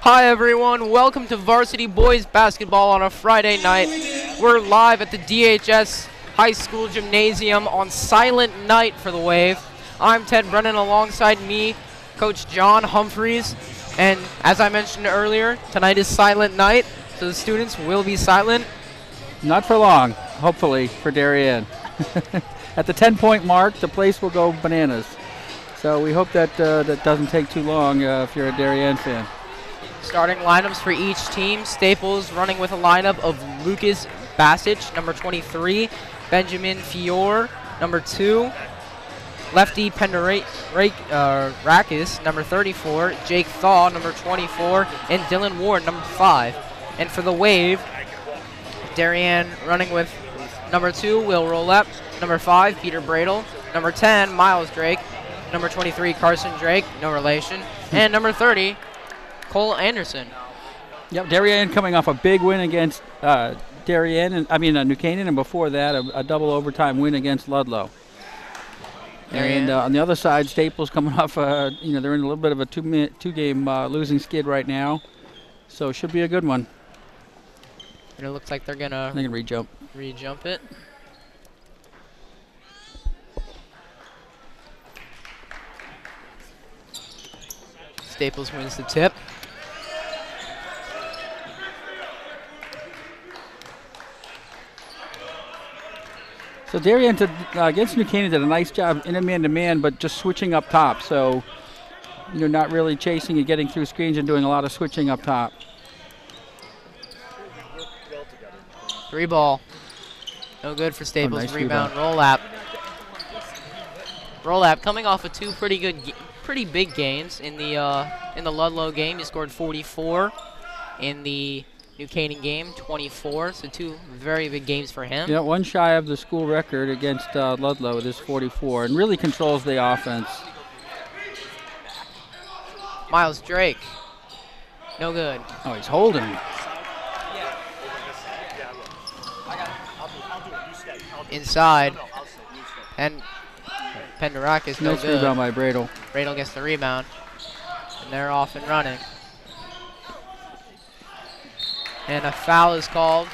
Hi everyone, welcome to Varsity Boys Basketball on a Friday night. We're live at the DHS High School Gymnasium on Silent Night for the Wave. I'm Ted Brennan, alongside me, Coach John Humphreys. And as I mentioned earlier, tonight is Silent Night, so the students will be silent. Not for long, hopefully, for Darien. At the 10-point mark, the place will go bananas. So we hope that that doesn't take too long if you're a Darien fan. Starting lineups for each team. Staples running with a lineup of Lucas Basich, number 23, Benjamin Fior, number 2, Lefty Penderakis, number 34, Jake Thaw, number 24, and Dylan Ward, number 5. And for the Wave, Darien running with number 2, Will Rolep, number 5, Peter Bradle, number 10, Miles Drake, number 23, Carson Drake, no relation, and number 30, Cole Anderson. Yep, Darien coming off a big win against New Canaan, and before that a double overtime win against Ludlow. Darien. And on the other side, Staples coming off, they're in a little bit of a two-game losing skid right now, so it should be a good one. And it looks like they're gonna re-jump it. Staples wins the tip. So Darien against New Canaan did a nice job in a man-to-man, but just switching up top. So you're not really chasing and getting through screens and doing a lot of switching up top. 3 ball. No good for Staples. Nice rebound. Rolap. Rolap coming off of 2 pretty big games. In the Ludlow game, he scored 44. In the New Canaan game, 24. So 2 very big games for him. Yeah, one shy of the school record against Ludlow with his 44, and really controls the offense. Miles Drake. No good. Oh, he's holding. Inside. And Penderakis no Nice good. rebound by Bradle. Bradle gets the rebound. And they're off and running. And a foul is called.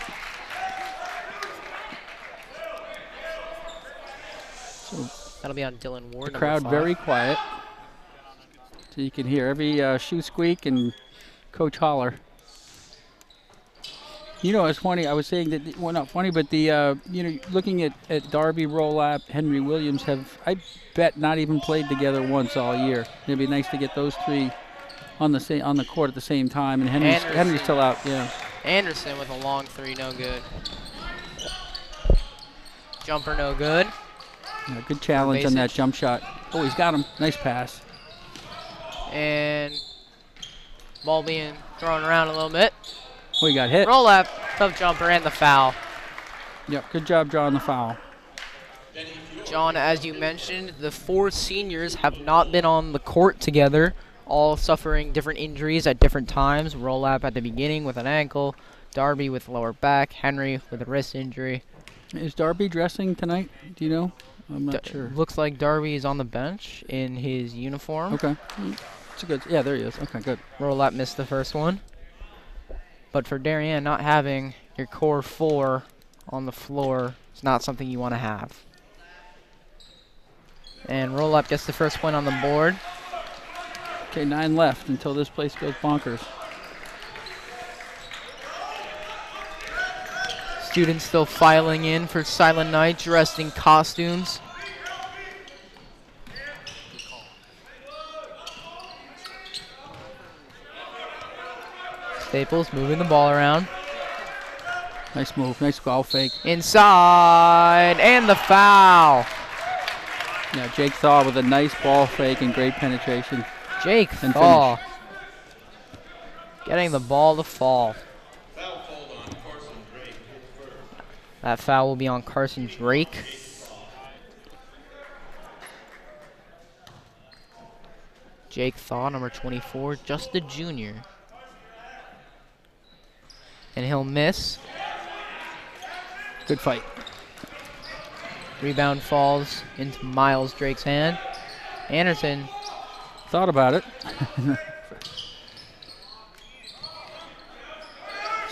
So that'll be on Dylan Ward. The crowd 5. very quiet. So you can hear every shoe squeak and coach holler. You know, it's funny. I was saying that, well, not funny, but looking at Darby, Rolap, Henry Williams I bet, not even played together once all year. It'd be nice to get those 3 on the court at the same time. And Henry's still out. Yeah. Anderson with a long 3, no good. Jumper, no good. Yeah, good challenge on that jump shot. Oh, he's got him. Nice pass. And ball being thrown around a little bit. Oh, he got hit. Roll up, tough jumper, and the foul. Yep, good job drawing the foul. John, as you mentioned, the 4 seniors have not been on the court together, all suffering different injuries at different times. Rolap at the beginning with an ankle, Darby with lower back, Henry with a wrist injury. Is Darby dressing tonight? Do you know? I'm not sure. Looks like Darby is on the bench in his uniform. Okay. It's a good. Yeah, there he is. Okay, good. Rolap missed the first one. But for Darien, not having your core 4 on the floor is not something you want to have. And Rolap gets the first point on the board. Okay, 9 left until this place goes bonkers. Students still filing in for Silent Night, dressed in costumes. Staples moving the ball around. Nice move, nice foul fake. Inside, and the foul. Yeah, Jake Thaw with a nice ball fake and great penetration. Jake Thaw getting the ball to fall. That foul will be on Carson Drake. Jake Thaw, number 24, just a junior. And he'll miss. Good fight. Rebound falls into Miles Drake's hand. Anderson thought about it.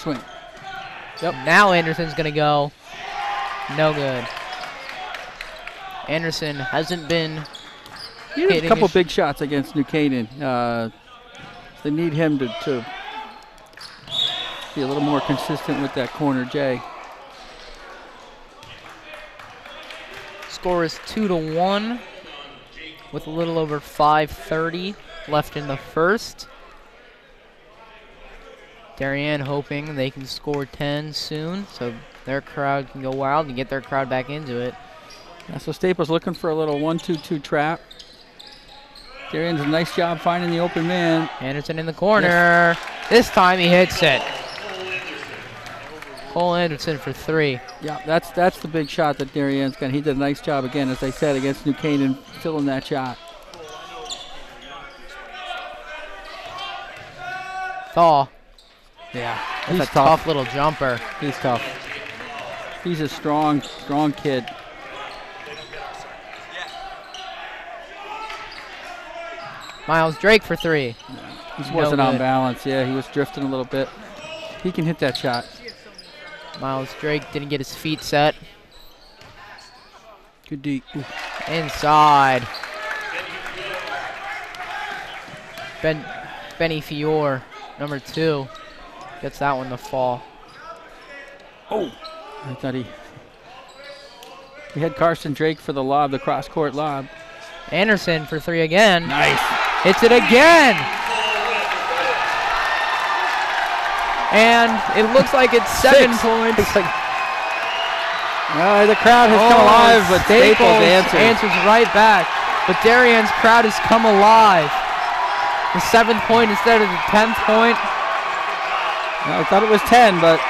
swing. Yep. Now Anderson's going to go. No good. Anderson hasn't been He had a couple big shots against New Canaan. They need him to be a little more consistent with that corner J. Score is 2-1 with a little over 5:30 left in the first. Darien hoping they can score 10 soon so their crowd can go wild and get their crowd back into it. Yeah, so Staples looking for a little 1-2-2 trap. Darien's a nice job finding the open man. Anderson in the corner. Yes. This time he hits it. Cole Anderson for 3. Yeah, that's the big shot that Darien's got. He did a nice job again, as I said, against New Canaan, filling that shot. Thaw. Yeah, that's a tough little jumper. He's tough. He's a strong kid. Miles Drake for 3. Yeah, he wasn't on balance. Yeah, he was drifting a little bit. He can hit that shot. Miles Drake didn't get his feet set. Good deep. Ooh. Inside. Benny Fiore, number 2, gets that one to fall. Oh, I thought he had Carson Drake for the lob, the cross-court lob. Anderson for 3 again. Nice. Hits it again. And it looks like it's 7 points. The crowd has come alive, but Staples answers right back. But Darien's crowd has come alive. The 7th point instead of the 10th point. Well, I thought it was 10, but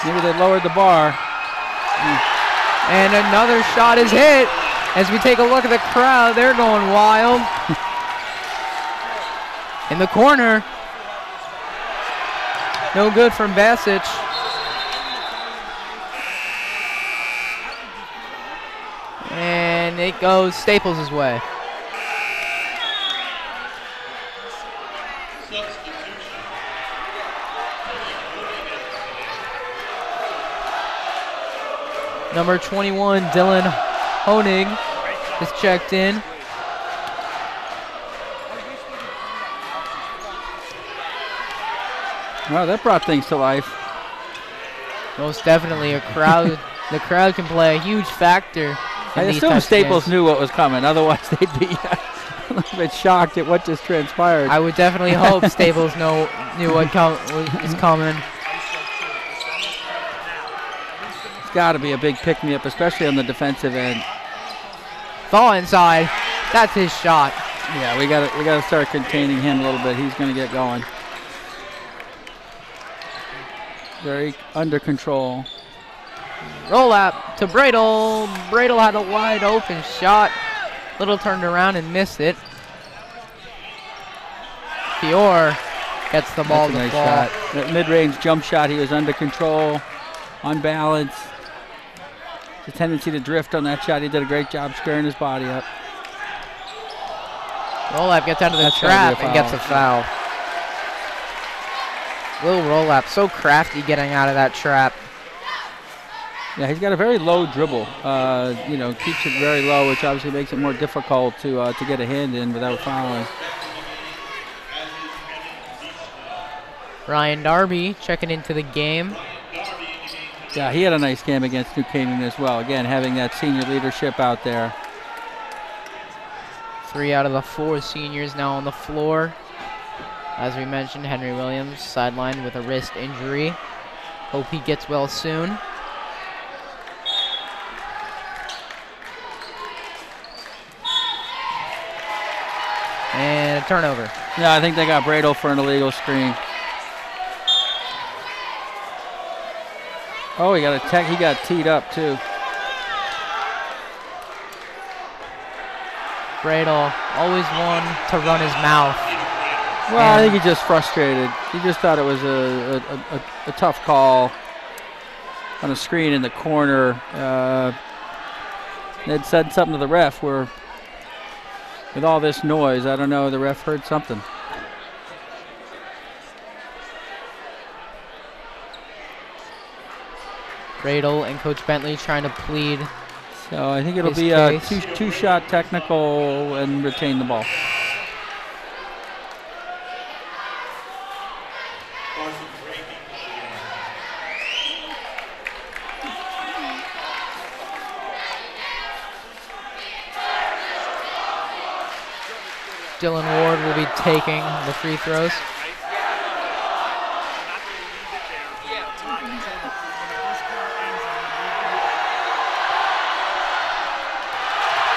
maybe they lowered the bar. And another shot is hit. As we take a look at the crowd, they're going wild. In the corner. No good from Basic. And it goes Staples' way. Number 21, Dylan Honig, is checked in. Wow, that brought things to life. Most definitely a crowd. The crowd can play a huge factor. I assume Staples knew what was coming. Otherwise, they'd be a little bit shocked at what just transpired. I would definitely hope Staples knew what was coming. It's got to be a big pick-me-up, especially on the defensive end. Thaw inside. That's his shot. Yeah, we got to start containing him a little bit. He's going to get going. Very under control. Roll up to Bradle. Bradle had a wide open shot. Little turned around and missed it. Fiore gets the ball to nice fall. Shot. That mid-range jump shot, he was under control, on balance. The tendency to drift on that shot. He did a great job squaring his body up. Roll up gets out of the trap and gets a foul. Will Rolap, so crafty getting out of that trap. Yeah, he's got a very low dribble. Keeps it very low, which obviously makes it more difficult to get a hand in without fouling. Ryan Darby checking into the game. Yeah, he had a nice game against New Canaan as well. Again, having that senior leadership out there. 3 out of the 4 seniors now on the floor. As we mentioned, Henry Williams sidelined with a wrist injury. Hope he gets well soon. And a turnover. Yeah, I think they got Bradle for an illegal screen. Oh, he got teed up too. Bradle always one to run his mouth. Well, I think he's just frustrated. He just thought it was a tough call on a screen in the corner. They'd said something to the ref where, with all this noise, I don't know, the ref heard something. Bradle and Coach Bentley trying to plead. So I think it'll be a two-shot technical and retain the ball. Dylan Ward will be taking the free throws.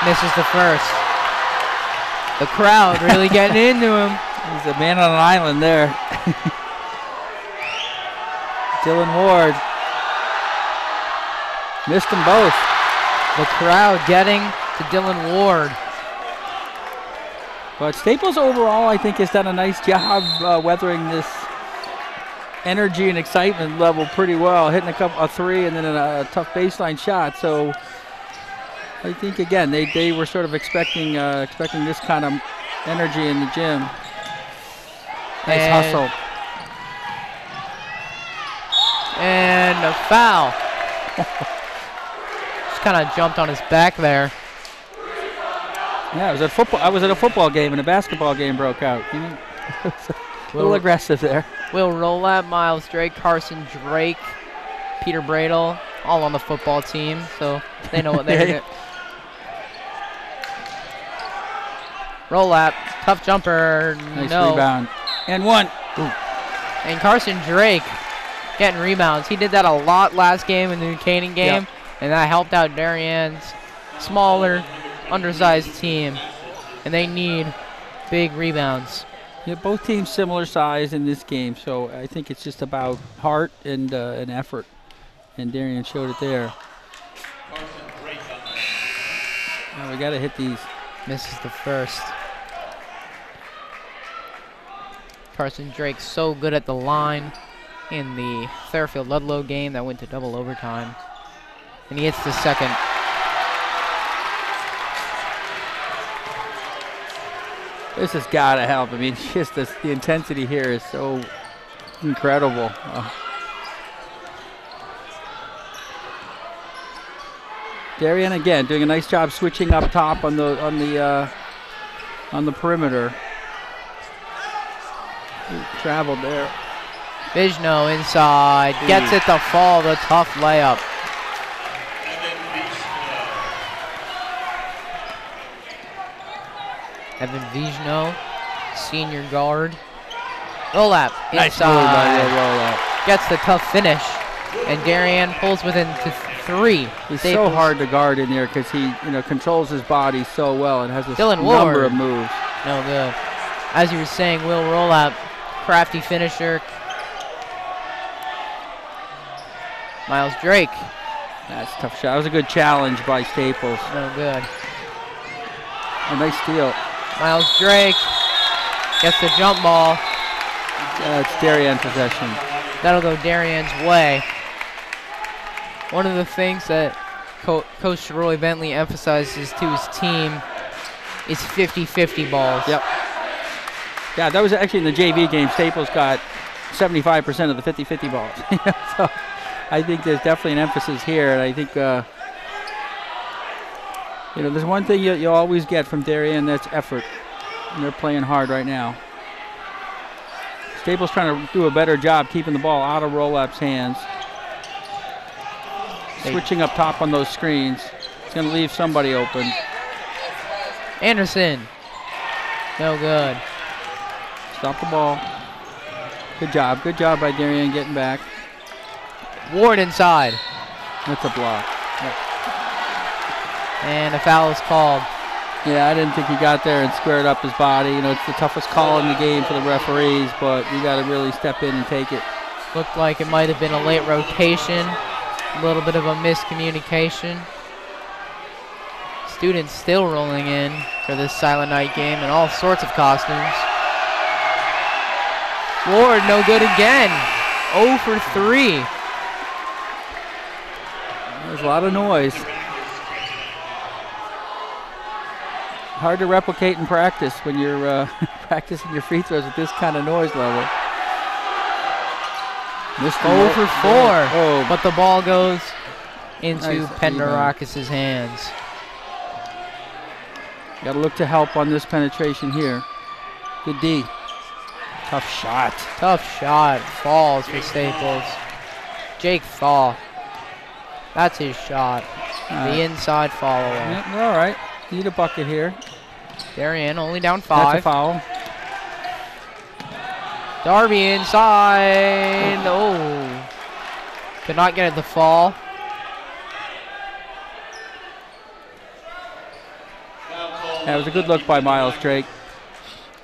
Misses the first. The crowd really getting into him. He's a man on an island there. Dylan Ward. Missed them both. The crowd getting to Dylan Ward. But Staples overall, I think, has done a nice job weathering this energy and excitement level pretty well, hitting a three and then a tough baseline shot. So I think, again, they were sort of expecting this kind of energy in the gym. Nice hustle. And a foul. Just kind of jumped on his back there. Yeah, I was at a football game and a basketball game broke out. A little aggressive there. Will Rolap, Miles Drake, Carson Drake, Peter Bradle, all on the football team, so they know what they're doing. Rolap, tough jumper, nice no. Rebound. And one. Ooh. And Carson Drake getting rebounds. He did that a lot last game in the New Canaan game, and that helped out Darien's smaller, undersized team, and they need big rebounds. Yeah, both teams similar size in this game, so I think it's just about heart and effort, and Darien showed it there. Now we got to hit these. Misses the first. Carson Drake so good at the line in the Fairfield-Ludlow game that went to double overtime, and he hits the second. This has got to help. I mean, just the intensity here is so incredible. Darien again doing a nice job switching up top on the perimeter. He traveled there. Vigno inside, gets it to fall, the tough layup. Evan Vigno, senior guard. Rolap inside. Gets the tough finish. And Darien pulls within three. He's so hard to guard in there because he controls his body so well and has a Dylan number Ward. of moves. No good. As you were saying, Will Rolap, crafty finisher. Miles Drake. That's a tough shot. That was a good challenge by Staples. No good. A nice steal. Miles Drake gets the jump ball. It's Darien possession. That'll go Darien's way. One of the things that Coach Roy Bentley emphasizes to his team is 50-50 balls. Yep. Yeah, that was actually in the JV game. Staples got 75% of the 50-50 balls. So I think there's definitely an emphasis here, and I think there's one thing you'll always get from Darien, that's effort, and they're playing hard right now. Staples trying to do a better job keeping the ball out of Rolap's hands. Switching up top on those screens. It's going to leave somebody open. Anderson. No good. Stop the ball. Good job. Good job by Darien getting back. Ward inside. That's a block. Yeah. And a foul is called. Yeah, I didn't think he got there and squared up his body. It's the toughest call in the game for the referees, but you got to really step in and take it. Looked like it might have been a late rotation. A little bit of a miscommunication. Students still rolling in for this Silent Night game in all sorts of costumes. Ward, no good again. 0 for 3. There's a lot of noise. Hard to replicate in practice when you're practicing your free throws at this kind of noise level. 0 for 4. Oh. But the ball goes into Nice Penderakis' hands. Got to look to help on this penetration here. Good D. Tough shot. Tough shot. Falls for Staples. Jake Thaw. That's his shot. The inside follow-up. Yeah, we're all right. Need a bucket here. Darien only down 5. That's a foul. Darby inside. Oh. Could not get it to fall. That was a good look by Miles Drake.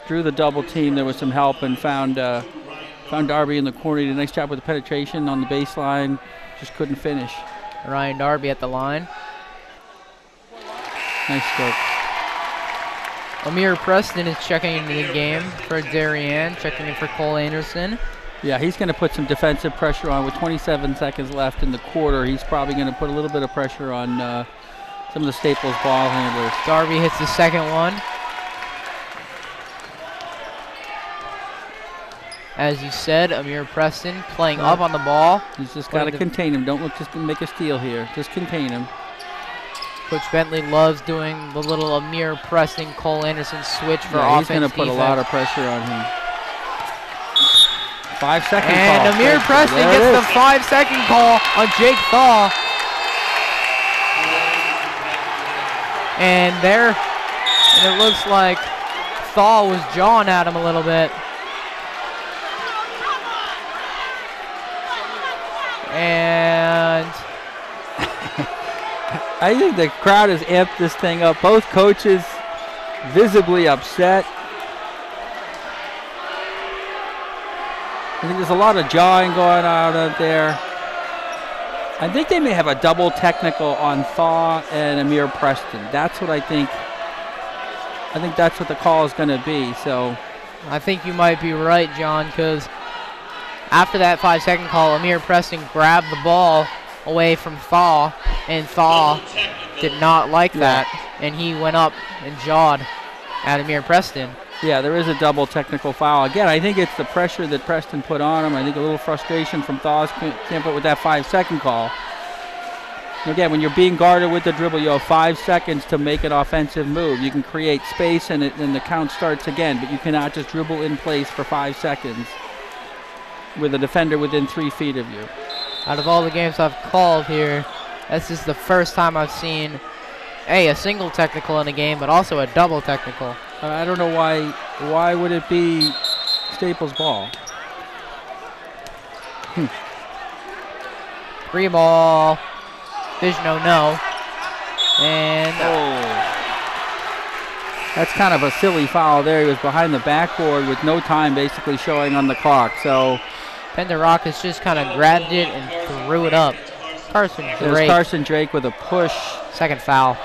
Drew the double team. There was some help and found Darby in the corner. He did a nice job with the penetration on the baseline. Just couldn't finish. Ryan Darby at the line. Nice stroke. Amir Preston is checking into the game for Darien, checking in for Cole Anderson. Yeah, he's going to put some defensive pressure on. With 27 seconds left in the quarter, he's probably going to put a little bit of pressure on some of the Staples ball handlers. Darby hits the second one. As you said, Amir Preston playing up on the ball. He's just got to contain him. Don't look just to make a steal here. Just contain him. Coach Bentley loves doing the little Amir Preston, Cole Anderson switch for offense. He's going to put a lot of pressure on him. 5 second call. And Amir Preston gets the 5-second call on Jake Thaw. And it looks like Thaw was jawing at him a little bit. And I think the crowd has amped this thing up. Both coaches visibly upset. I think there's a lot of jawing going on out there. I think they may have a double technical on Thaw and Amir Preston. That's what I think. I think that's what the call is going to be. So I think you might be right, John, because after that 5-second call, Amir Preston grabbed the ball away from Thaw, and Thaw did not like that, and he went up and jawed at Amir Preston. Yeah, there is a double technical foul. Again, I think it's the pressure that Preston put on him. I think a little frustration from Thaw's standpoint with that 5-second call. Again, when you're being guarded with the dribble, you have 5 seconds to make an offensive move. You can create space, and the count starts again, but you cannot just dribble in place for 5 seconds with a defender within 3 feet of you. Out of all the games I've called here, this is the first time I've seen a single technical in a game, but also a double technical. I don't know why. Why would it be Staples' ball? Free ball. Vigno, no. And that's kind of a silly foul there. He was behind the backboard with no time basically showing on the clock. So Penderakis just kind of grabbed it and threw it up. Carson Drake with a push. Second foul.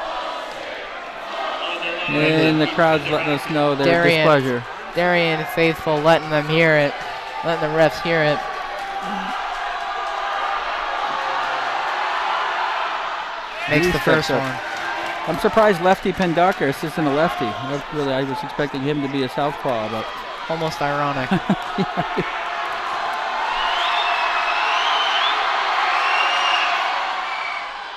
And the crowd's letting us know their displeasure. Darien faithful letting them hear it, letting the refs hear it. Makes the first one. I'm surprised lefty Penderakis isn't a lefty. I was expecting him to be a southpaw, but almost ironic.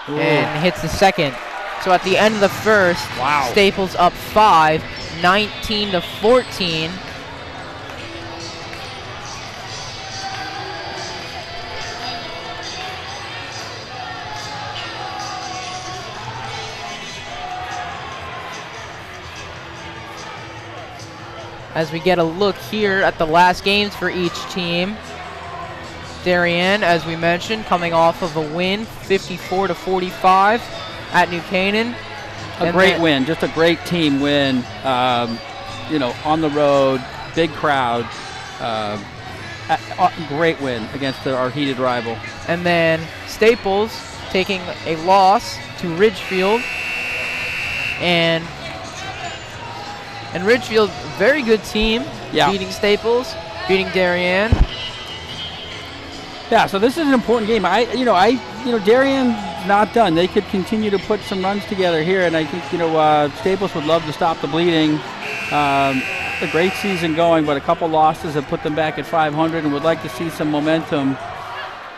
And hits the second. So at the end of the first, Staples up 5, 19-14. As we get a look here at the last games for each team. Darien, as we mentioned, coming off of a win, 54-45 at New Canaan. A great win, just a great team win. On the road, big crowd. Great win against our heated rival. And then Staples taking a loss to Ridgefield. And Ridgefield, very good team, beating Staples, beating Darien. Yeah, so this is an important game. Darien's not done. They could continue to put some runs together here, and I think Staples would love to stop the bleeding. A great season going, but a couple losses have put them back at 500, and would like to see some momentum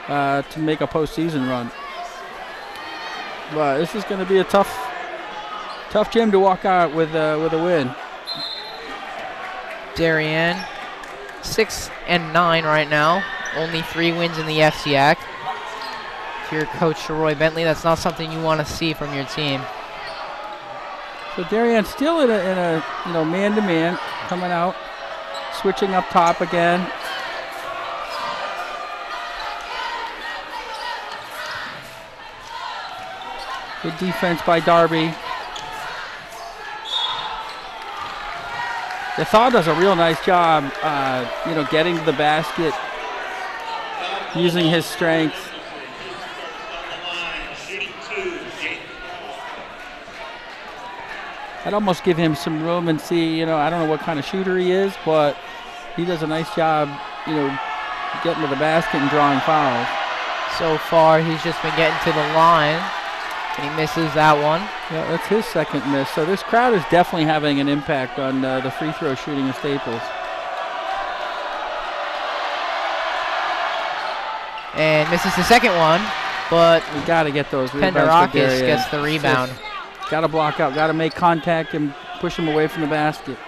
to make a postseason run. But this is going to be a tough gym to walk out with a win. Darien, 6-9 right now. Only 3 wins in the FCIAC. If you're Coach Roy Bentley, that's not something you want to see from your team. So Darien still in a man-to-man, coming out, switching up top again. Good defense by Darby. Thaw does a real nice job, getting to the basket, using his strength. I'd almost give him some room and see, I don't know what kind of shooter he is, but he does a nice job, getting to the basket and drawing fouls. So far, he's just been getting to the line, and he misses that one. Yeah, that's his second miss. So this crowd is definitely having an impact on the free throw shooting of Staples. And misses the second one, but we got to get those rebounds. Penderakis gets the rebound. Got to block out, got to make contact and push him away from the basket.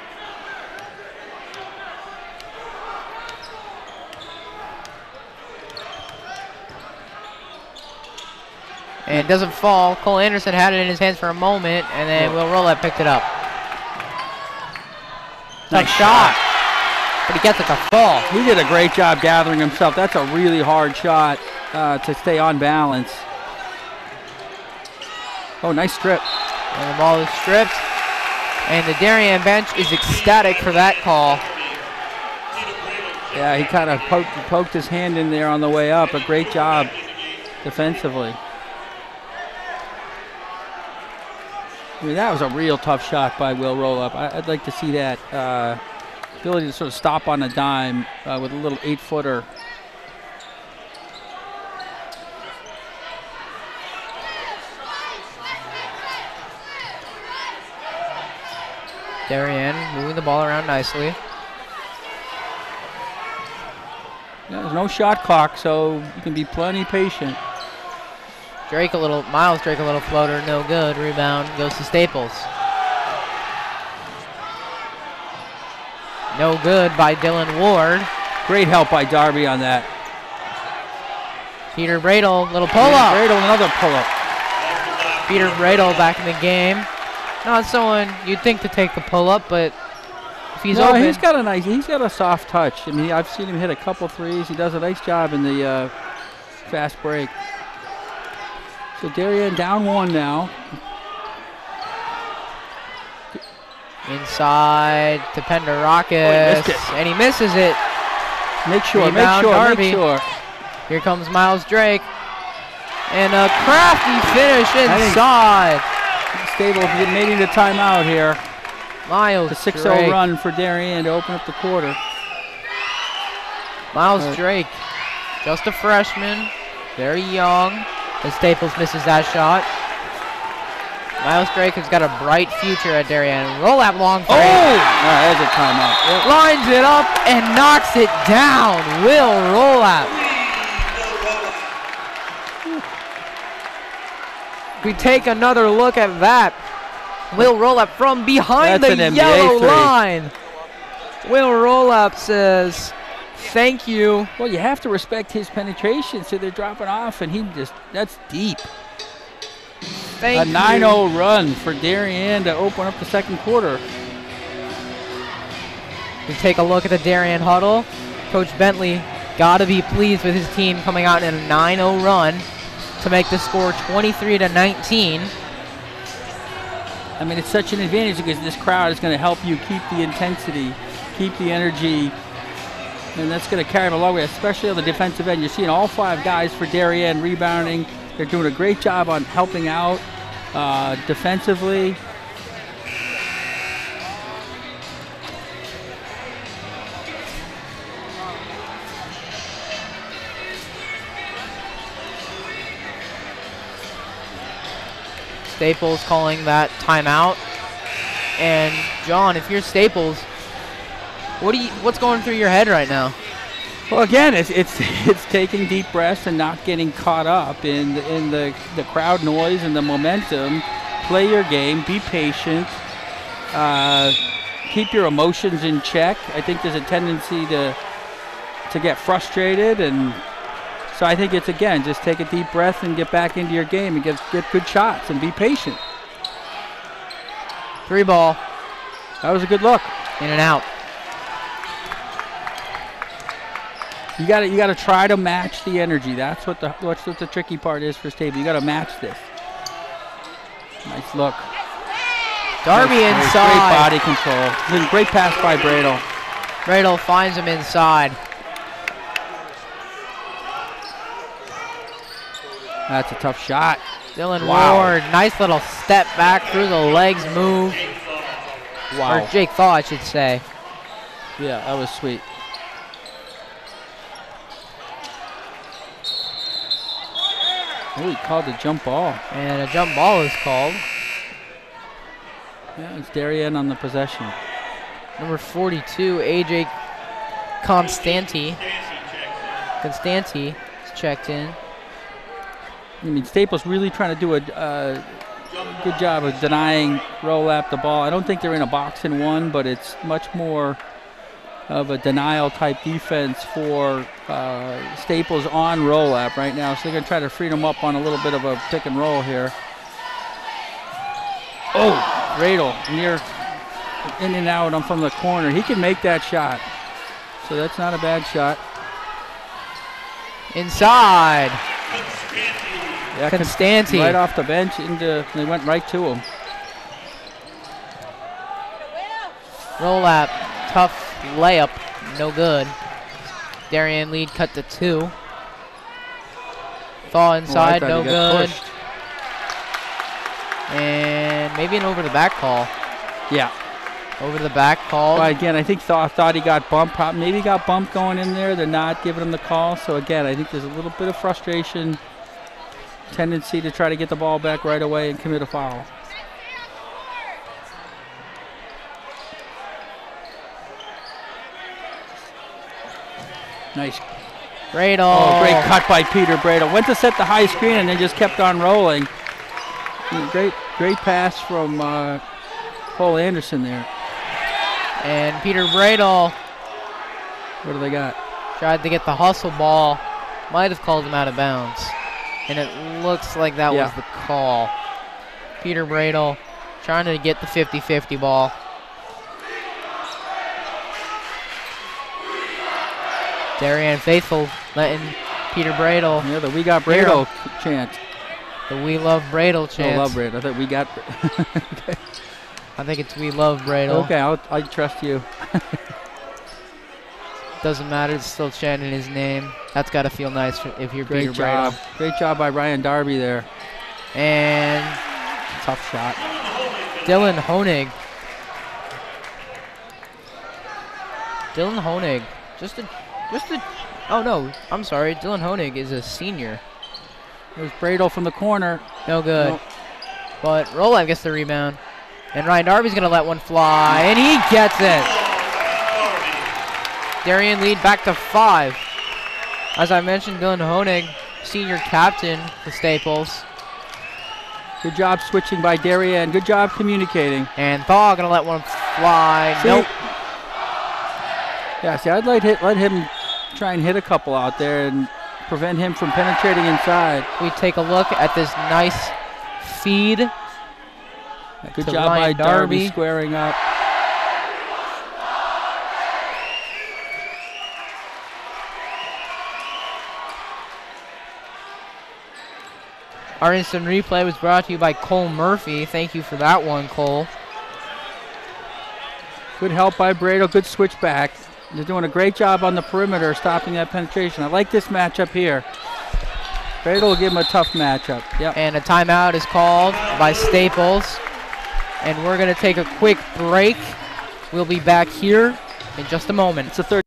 And it doesn't fall. Cole Anderson had it in his hands for a moment, and then Will Rolette picked it up. Nice shot. But he gets it to fall. He did a great job gathering himself. That's a really hard shot to stay on balance. Oh, nice strip. And the ball is stripped. And the Darien bench is ecstatic for that call. Yeah, he kind of poked his hand in there on the way up. A great job defensively. I mean, that was a real tough shot by Will Rollup. I'd like to see that ability to sort of stop on a dime with a little 8-footer. Darien moving the ball around nicely. Yeah, there's no shot clock, so you can be plenty patient. Miles Drake a little floater, no good. Rebound goes to Staples. No good by Dylan Ward. Great help by Darby on that. Peter Bradle, little pull-up. Bradle, another pull-up. Peter Bradle back in the game. Not someone you'd think to take the pull-up, but if he's open. He's got a soft touch. I mean, I've seen him hit a couple threes. He does a nice job in the fast break. So Darien down 1 now. Inside to Penderakis, and he misses it. Make sure. Here comes Miles Drake. And a crafty finish inside. Staples making the timeout here. Miles The 6-0 run for Darien to open up the quarter. Miles Drake, just a freshman, very young. And Staples misses that shot. Miles Drake has got a bright future at Darien. Roll that long three. There's a timeout. Yep. Lines it up and knocks it down. Will Rolap. We take another look at that. Will Rolap from behind the yellow line. Will Rolap says, thank you. Well, you have to respect his penetration, so they're dropping off, and that's deep. Thank you. A 9-0 run for Darien to open up the second quarter. We take a look at the Darien huddle. Coach Bentley got to be pleased with his team coming out in a 9-0 run to make the score 23-19. I mean, it's such an advantage because this crowd is going to help you keep the intensity, keep the energy, and that's going to carry them a long way, especially on the defensive end. You're seeing all 5 guys for Darien rebounding. They're doing a great job on helping out defensively. Staples calling that timeout. And John, if you're Staples, what's going through your head right now? Well, again, it's taking deep breaths and not getting caught up in the crowd noise and the momentum. Play your game. Be patient. Keep your emotions in check. I think there's a tendency to get frustrated, and so I think it's, again, just take a deep breath and get back into your game and get good shots and be patient. 3 ball. That was a good look. In and out. You got to try to match the energy. That's what the tricky part is for Stable. You got to match this. Nice look. Darby inside. Great body control. Great pass by Bradle. Bradle finds him inside. That's a tough shot. Dylan Ward, nice little step back through the legs move. Wow. Or Jake Thaw, I should say. Yeah, that was sweet. Oh, he called a jump ball. And a jump ball is called. Yeah, it's Darien on the possession. Number 42, AJ Constanti. Constanti is checked in. I mean, Staples really trying to do a good job of denying roll up the ball. I don't think they're in a box and one, but it's much more of a denial type defense for Staples on roll up right now. So they're going to try to free them up on a little bit of a pick and roll here. Oh, Radel near in and out from the corner. He can make that shot. So that's not a bad shot. Inside. Yeah, Constanti. Right off the bench, they went right to him. Roll up, tough layup, no good. Darien lead cut to 2. Thaw inside, no good. Pushed. And maybe an over the back call. Yeah. Over the back call. Well, again, I think Thaw thought he got bumped. Maybe he got bumped going in there. They're not giving him the call. So again, I think there's a little bit of frustration. Tendency to try to get the ball back right away and commit a foul. Nice. Bradle. Oh, great cut by Peter Bradle. Went to set the high screen and then just kept on rolling. Great pass from Cole Anderson there. And Peter Bradle. What do they got? Tried to get the hustle ball. Might have called him out of bounds. And it looks like that was the call. Peter Bradle trying to get the 50-50 ball. Darien faithful letting Peter Bradle. Yeah, the We Got Bradle chant. The We Love Bradle chant. I love Bradle. I thought We Got okay. I think it's We Love Bradle. Okay, I trust you. Doesn't matter, it's still chanting his name. That's got to feel nice if you're Peter Bradle. Great job by Ryan Darby there. And tough shot. Dylan Honig. Dylan Honig. Oh no, I'm sorry. Dylan Honig is a senior. There's Bradle from the corner. No good. Nope. But Rolive gets the rebound. And Ryan Darby's going to let one fly. And he gets it. Darien lead back to 5. As I mentioned, Dylan Honig, senior captain for Staples. Good job switching by Darien. Good job communicating. And Thaw going to let one fly. Nope. Yeah, see, I'd let him try and hit a couple out there and prevent him from penetrating inside. We take a look at this nice feed. Good job by Darby squaring up. Our instant replay was brought to you by Cole Murphy. Thank you for that one, Cole. Good help by Bradle. Good switch back. They're doing a great job on the perimeter stopping that penetration. I like this matchup here. Bradle will give him a tough matchup. Yep. And a timeout is called by Staples. And we're going to take a quick break. We'll be back here in just a moment. It's a third.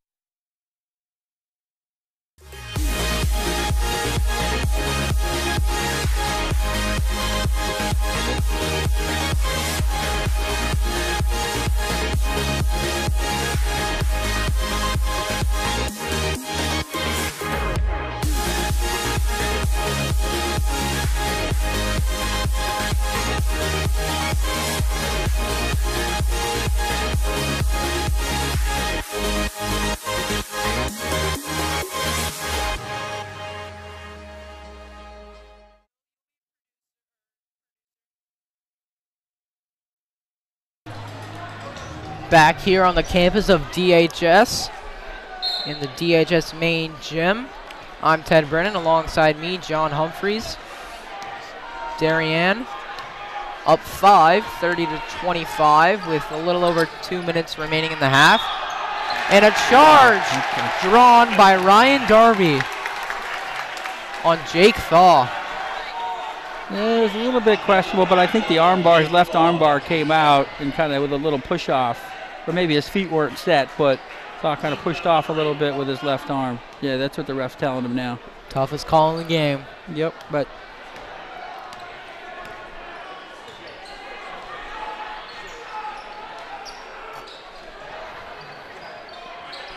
back here on the campus of DHS in the DHS Main Gym. I'm Ted Brennan, alongside me, John Humphreys. Darien up 5, 30-25, with a little over 2 minutes remaining in the half. And a charge drawn by Ryan Darby on Jake Thaw. Yeah, it was a little bit questionable, but I think the armbar, his left armbar came out and kind of with a little push off. Or maybe his feet weren't set, but Thaw kind of pushed off a little bit with his left arm. Yeah, that's what the ref's telling him now. Toughest call in the game. Yep, but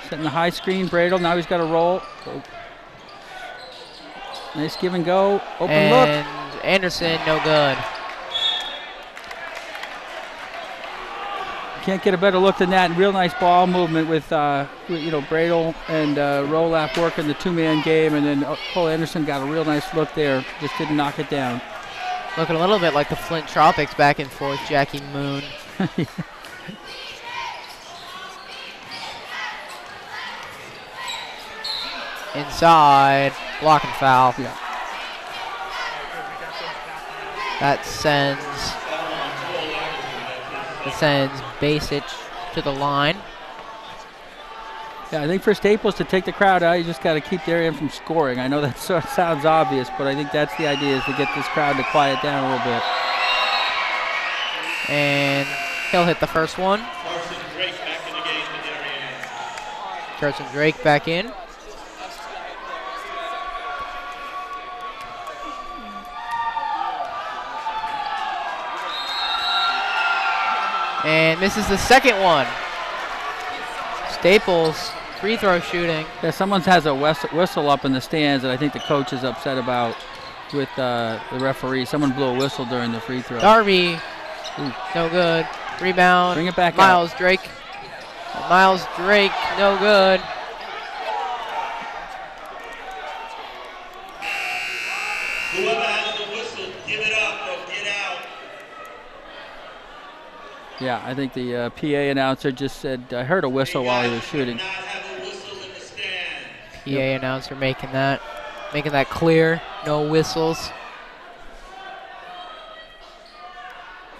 setting the high screen, Bradle, now he's got to roll. Oh. Nice give and go, open and look. Anderson, no good. Can't get a better look than that. Real nice ball movement with Bradle and Rolap working the two-man game, and then Cole Anderson got a real nice look there. Just didn't knock it down. Looking a little bit like the Flint Tropics back and forth, Jackie Moon. Inside, block and foul. Yeah. That sends Basic to the line. Yeah, I think for Staples to take the crowd out, you just got to keep Darien from scoring. I know that sort of sounds obvious, but I think that's the idea, is to get this crowd to quiet down a little bit. And he'll hit the first one. Carson Drake back in. And misses the second one. Staples free throw shooting. Yeah, someone has a whistle up in the stands that I think the coach is upset about with the referee. Someone blew a whistle during the free throw. Darby, no good. Rebound. Bring it back Miles out. Drake. Miles Drake, no good. Whoever has the whistle, give it up or get out. Yeah, I think the PA announcer just said, I heard a whistle while he was shooting. PA announcer making that clear. No whistles.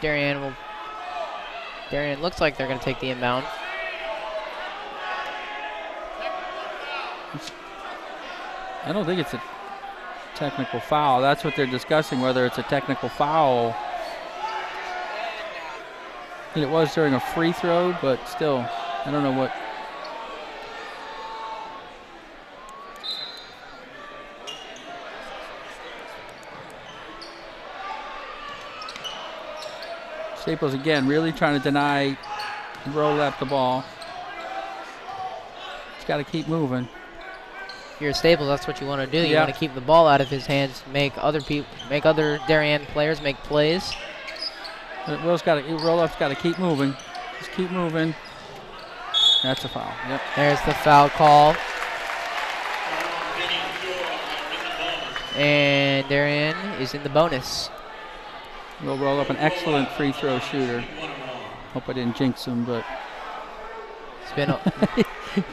Darien looks like they're going to take the inbound. I don't think it's a technical foul. That's what they're discussing, whether it's a technical foul. And it was during a free throw, but still, I don't know what. Staples again, really trying to deny Rolap the ball. He's got to keep moving. If you're Staples, that's what you want to do. You Yeah. want to keep the ball out of his hands, make other Darien players make plays. Rolap's got to keep moving. Just keep moving. That's a foul. Yep. There's the foul call. And Darien is in the bonus. Will Rolap, an excellent free throw shooter. Hope I didn't jinx him, but It's been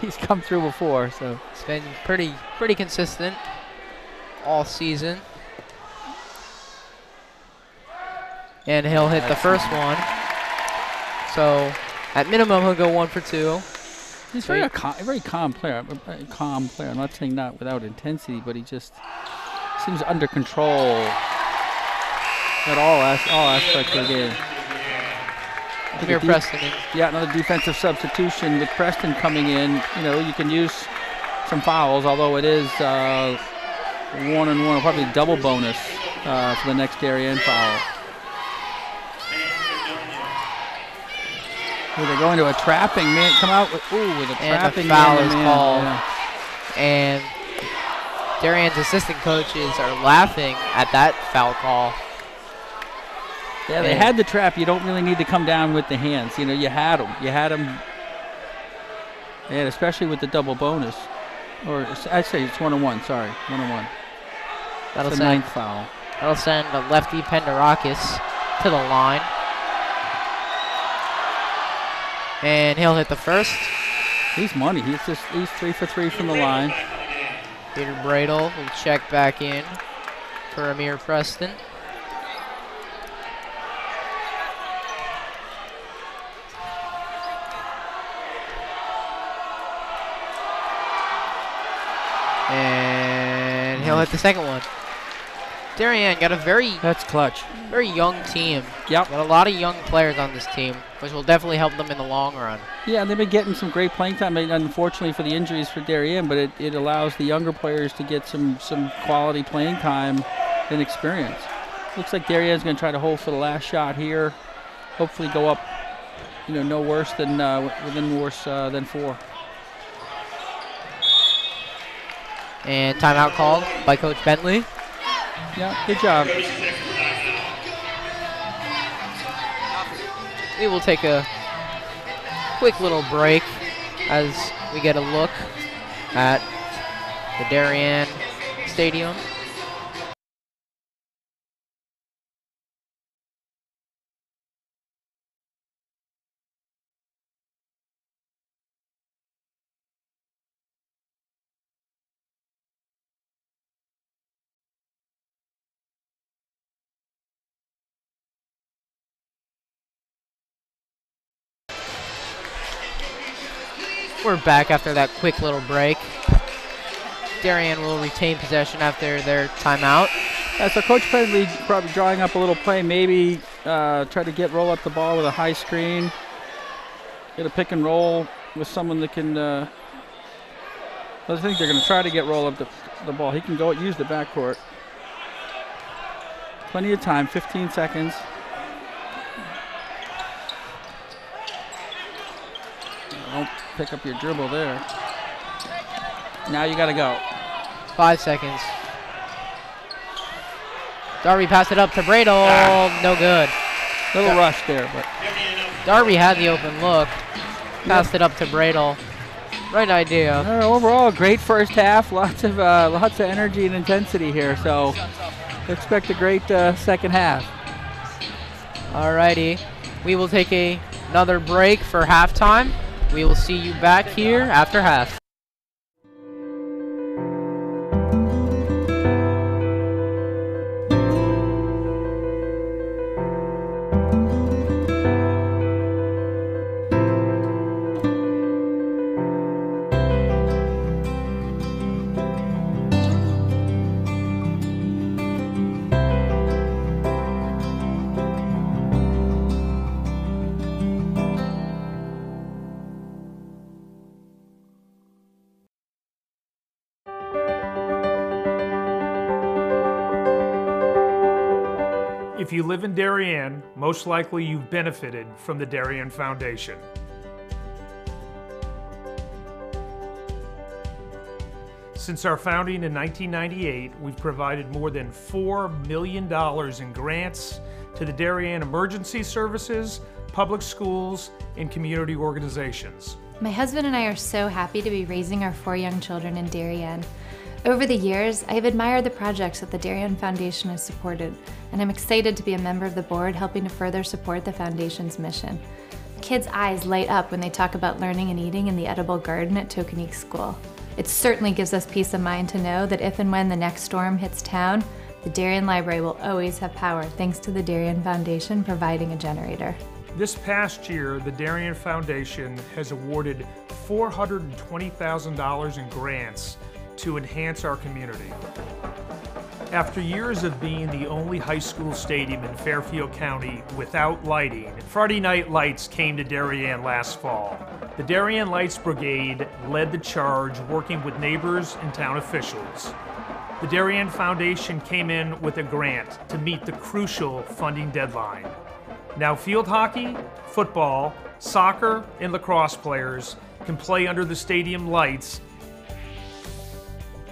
he's come through before, so it's been pretty consistent all season. And he'll hit the first one. So at minimum he'll go 1 for 2. he's a very calm player. A calm player. I'm not saying not without intensity, but he just seems under control at all aspects of the game. Come here, Preston. Yeah, another defensive substitution with Preston coming in. You know, you can use some fouls, although it is 1-and-1, probably double bonus for the next Darien foul. They're going to a trapping man. Come out with a trapping foul man. is called. Yeah. And Darien's assistant coaches are laughing at that foul call. Yeah, they had the trap. You don't really need to come down with the hands. You know, you had them. And especially with the double bonus. Or I'd say it's 1-on-1. Sorry, 1-on-1. That's the ninth foul. That'll send a lefty Penderakis to the line. And he'll hit the first. He's money. He's 3 for 3 from the line. Peter Bradle will check back in for Amir Preston. And he'll hit the second one. Darien got a That's clutch. very young team. Yep. Got a lot of young players on this team, which will definitely help them in the long run. Yeah, they've been getting some great playing time, unfortunately for the injuries for Darien, but it allows the younger players to get some quality playing time and experience. Looks like Darien's going to try to hold for the last shot here. Hopefully go up, no worse than than 4. And timeout called by Coach Bentley. Yeah, good job. We will take a quick little break as we get a look at the Darien Stadium. We're back after that quick little break. Darien will retain possession after their timeout. Yeah, so Coach Bentley probably drawing up a little play, maybe try to roll up the ball with a high screen. Get a pick and roll with someone that can, I think they're going to try to roll up the ball. He can use the backcourt. Plenty of time, 15 seconds. Don't pick up your dribble there. Now you got to go. 5 seconds. Darby passed it up to Bradle. No good. Little rush there, but Darby had the open look. Passed it up to Bradle. Right idea. Overall, great first half. Lots of energy and intensity here. So expect a great second half. Alrighty. We will take another break for halftime. We will see you back here after half. If you live in Darien, most likely you've benefited from the Darien Foundation. Since our founding in 1998, we've provided more than $4 million in grants to the Darien Emergency Services, public schools, and community organizations. My husband and I are so happy to be raising our 4 young children in Darien. Over the years, I have admired the projects that the Darien Foundation has supported, and I'm excited to be a member of the board helping to further support the Foundation's mission. Kids' eyes light up when they talk about learning and eating in the edible garden at Tokenique School. It certainly gives us peace of mind to know that if and when the next storm hits town, the Darien Library will always have power thanks to the Darien Foundation providing a generator. This past year, the Darien Foundation has awarded $420,000 in grants to enhance our community. After years of being the only high school stadium in Fairfield County without lighting, Friday Night Lights came to Darien last fall. The Darien Lights Brigade led the charge, working with neighbors and town officials. The Darien Foundation came in with a grant to meet the crucial funding deadline. Now field hockey, football, soccer, and lacrosse players can play under the stadium lights.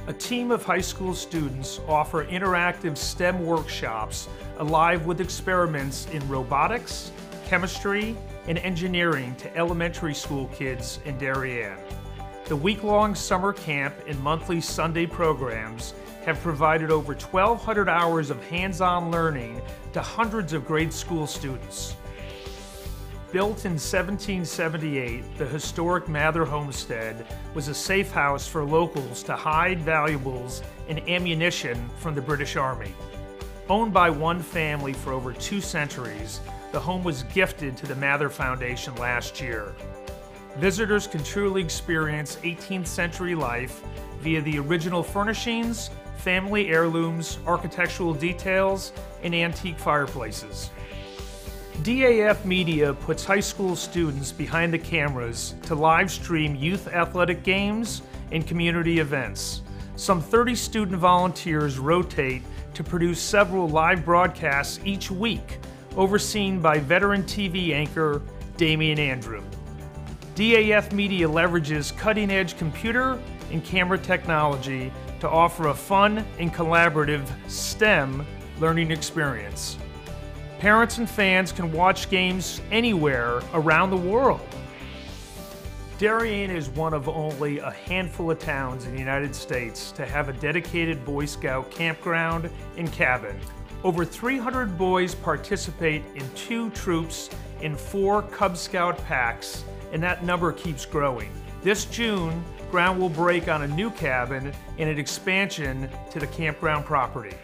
A team of high school students offer interactive STEM workshops alive with experiments in robotics, chemistry, and engineering to elementary school kids in Darien. The week-long summer camp and monthly Sunday programs have provided over 1,200 hours of hands-on learning to hundreds of grade school students. Built in 1778, the historic Mather Homestead was a safe house for locals to hide valuables and ammunition from the British Army. Owned by one family for over 2 centuries, the home was gifted to the Mather Foundation last year. Visitors can truly experience 18th century life via the original furnishings, family heirlooms, architectural details, and antique fireplaces. DAF Media puts high school students behind the cameras to live stream youth athletic games and community events. Some 30 student volunteers rotate to produce several live broadcasts each week, overseen by veteran TV anchor Damian Andrew. DAF Media leverages cutting-edge computer and camera technology to offer a fun and collaborative STEM learning experience. Parents and fans can watch games anywhere around the world. Darien is one of only a handful of towns in the United States to have a dedicated Boy Scout campground and cabin. Over 300 boys participate in 2 troops and 4 Cub Scout packs, and that number keeps growing. This June, ground will break on a new cabin and an expansion to the campground property.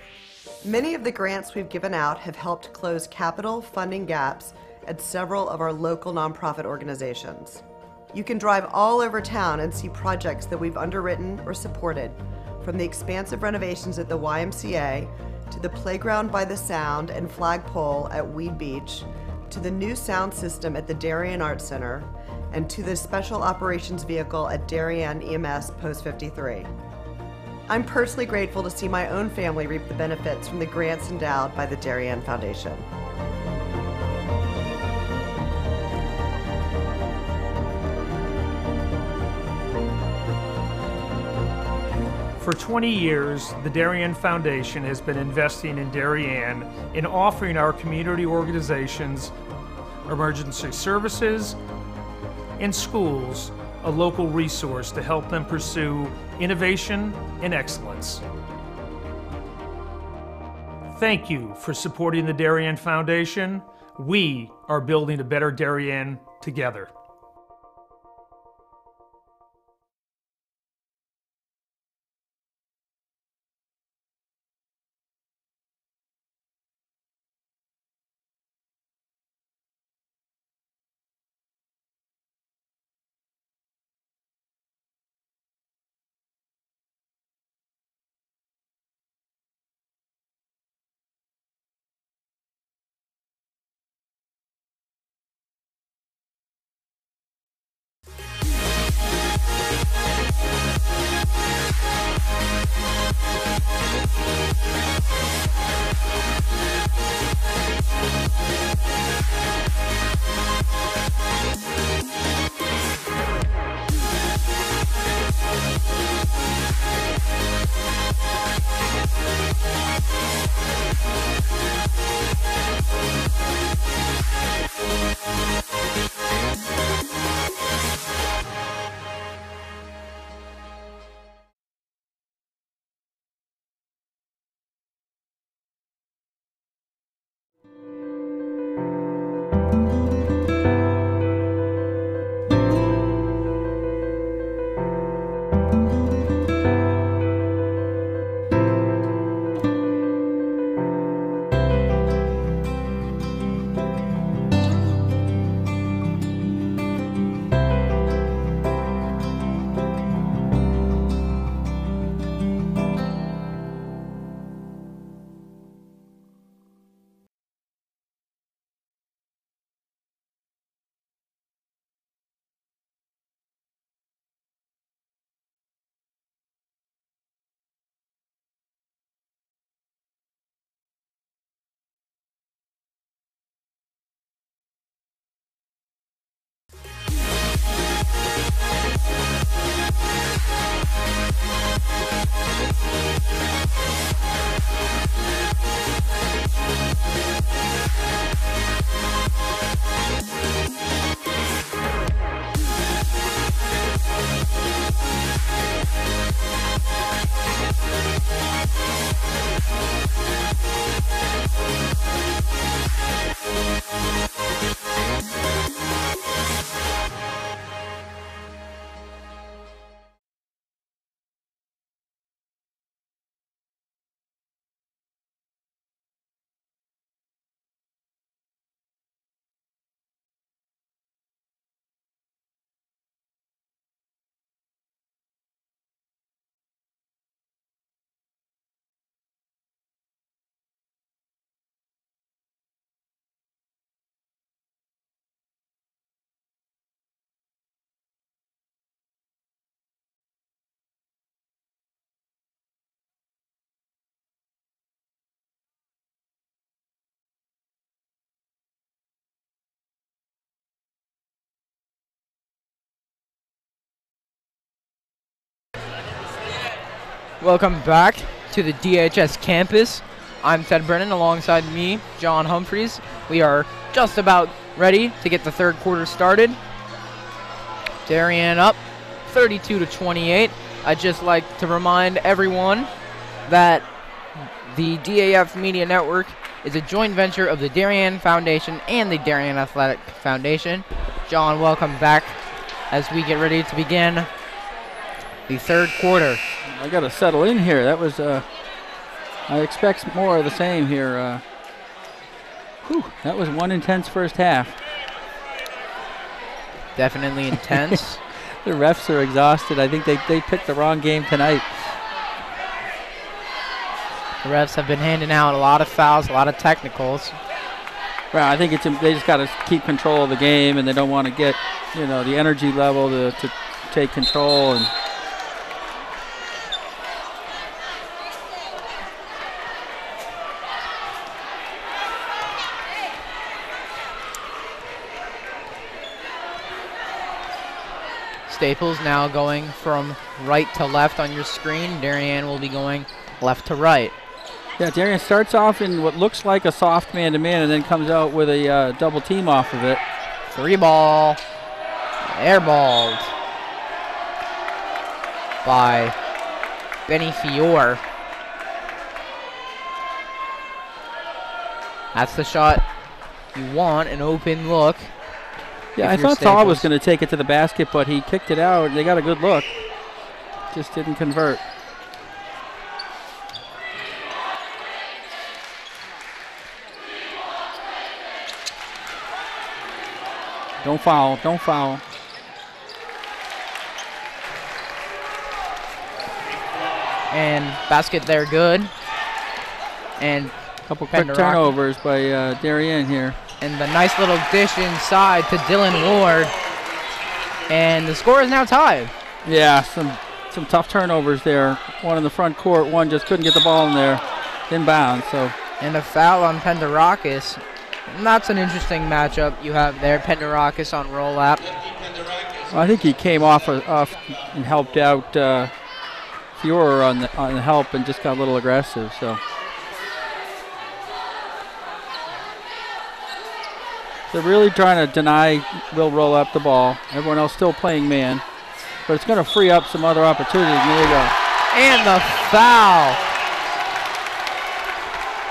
Many of the grants we've given out have helped close capital funding gaps at several of our local nonprofit organizations. You can drive all over town and see projects that we've underwritten or supported, from the expansive renovations at the YMCA, to the playground by the Sound and flagpole at Weed Beach, to the new sound system at the Darien Arts Center, and to the special operations vehicle at Darien EMS Post 53. I'm personally grateful to see my own family reap the benefits from the grants endowed by the Darien Foundation. For 20 years, the Darien Foundation has been investing in Darien and offering our community organizations, emergency services, and schools a local resource to help them pursue innovation and excellence. Thank you for supporting the Darien Foundation. We are building a better Darien together. Welcome back to the DHS campus. I'm Ted Brennan, alongside me, John Humphreys. We are just about ready to get the third quarter started. Darien up 32-28. I'd just like to remind everyone that the DAF Media Network is a joint venture of the Darien Foundation and the Darien Athletic Foundation. John, welcome back as we get ready to begin the third quarter. I got to settle in here. That was, I expect more of the same here. That was one intense first half. Definitely intense. The refs are exhausted. I think they picked the wrong game tonight. The refs have been handing out a lot of fouls, a lot of technicals. Well, I think they just got to keep control of the game, and they don't want to get, the energy level to take control. And Staples now going from right to left on your screen. Darien will be going left to right. Yeah, Darien starts off in what looks like a soft man-to-man and then comes out with a double team off of it. 3-ball, airballed by Benny Fiore. That's the shot you want, an open look. Yeah, I thought Saul was going to take it to the basket, but he kicked it out. They got a good look. Just didn't convert. Don't foul, don't foul. And basket there, good. And a couple quick turnovers by Darien here. And the nice little dish inside to Dylan Ward. And the score is now tied. Yeah, some tough turnovers there. One in the front court, one just couldn't get the ball in there. Inbound, so. And a foul on Penderakis. And that's an interesting matchup you have there. Penderakis on roll-up. Well, I think he came off and helped out Fiore on the help and just got a little aggressive, so. They're really trying to deny Will roll up the ball. Everyone else still playing man. But it's going to free up some other opportunities. And there you go. And the foul.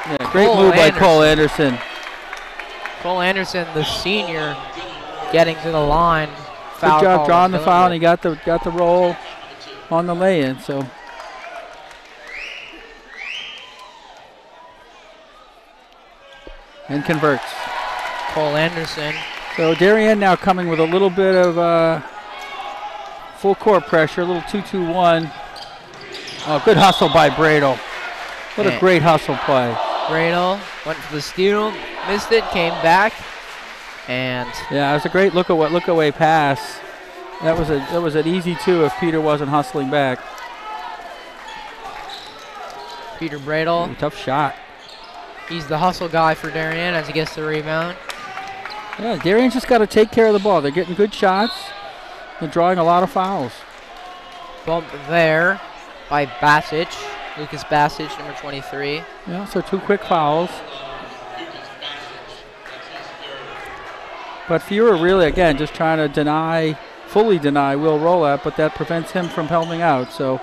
Yeah, great move by Cole Anderson. Cole Anderson, the senior, getting to the line. Good job drawing the foul, and he got the roll on the lay-in. So. And converts. Cole Anderson. So Darien now coming with a little bit of full court pressure, a little 2-2-1. Oh, good hustle by Bradle. What a great hustle play. Bradle went for the steal, missed it, came back, and yeah, it was a great look away pass. That was an easy two if Peter wasn't hustling back. Peter Bradle. Tough shot. He's the hustle guy for Darien as he gets the rebound. Yeah, Darien's just got to take care of the ball. They're getting good shots. They're drawing a lot of fouls. Bump there by Bassich. Lucas Bassich, number 23. Yeah, so 2 quick fouls. But Fiore really, again, just trying to fully deny Will Rolap, but that prevents him from helping out, so.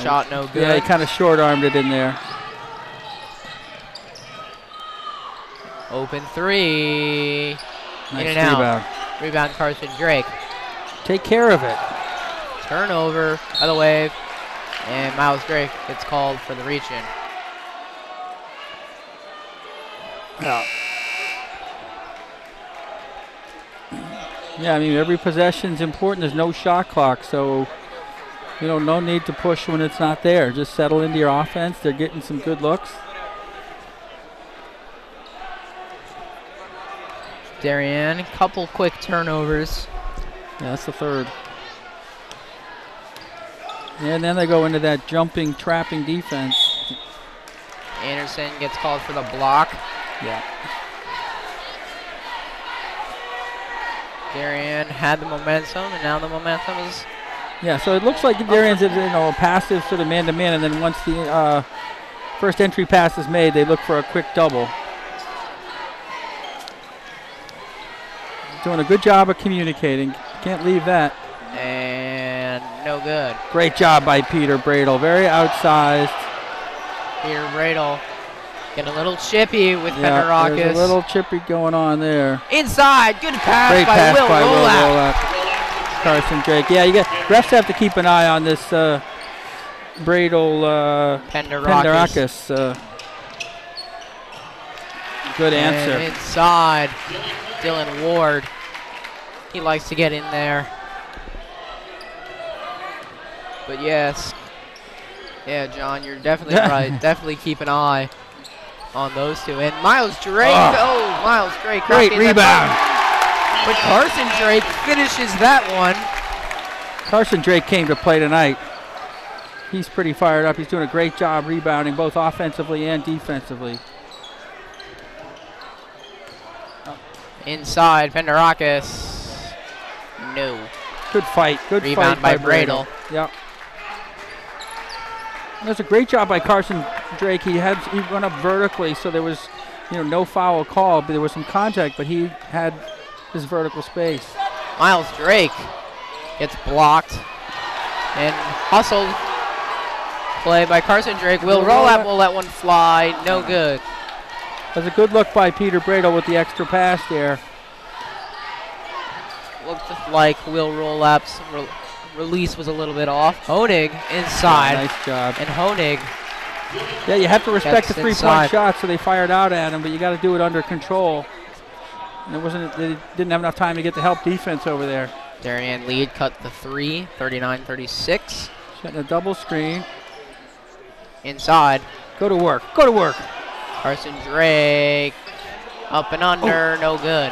Shot no good. Yeah, he kind of short-armed it in there. Open 3. Nice in and out. Rebound. Rebound Carson Drake. Take care of it. Turnover by the Wave. And Miles Drake gets called for the reach-in. Yeah, I mean, every possession's important. There's no shot clock, so no need to push when it's not there. Just settle into your offense. They're getting some good looks. Darien, couple quick turnovers. Yeah, that's the third. And then they go into that jumping, trapping defense. Anderson gets called for the block. Yeah. Darien had the momentum, and now the momentum is... Yeah, so it looks like Darien's a passive sort of man-to-man, and then once the first entry pass is made, they look for a quick double. Doing a good job of communicating. Can't leave that. And no good. Great job by Peter Bradle. Very outsized. Peter Bradle getting a little chippy with Penderakis. There's a little chippy going on there. Inside. Good pass Great by pass Will by Rolap. Carson Drake. Yeah, refs have to keep an eye on this Bradle Penderakis. Good answer. And inside. Dylan Ward. He likes to get in there. But yes. Yeah, John, you're definitely right. Definitely keep an eye on those two. And Miles Drake. Oh, Miles Drake. Great rebound. But Carson Drake finishes that one. Carson Drake came to play tonight. He's pretty fired up. He's doing a great job rebounding both offensively and defensively. Inside, Penderakis. No. Good fight. Good rebound fight by Bradle. Yep. That's a great job by Carson Drake. He went up vertically, so there was, no foul call, but there was some contact, but he had his vertical space. Miles Drake gets blocked and hustled. Play by Carson Drake. Will Rolap will let one fly. No good. That's a good look by Peter Bradle with the extra pass there. Looked like Will Rolap's release was a little bit off. Honig inside. Yeah, nice job. And Honig. Yeah, you have to respect the three-point shot, so they fired out at him, but you got to do it under control. And they didn't have enough time to get the help defense over there. Darien lead cut the three, 39-36. Setting a double screen. Inside. Go to work. Go to work. Carson Drake. Up and under. No good.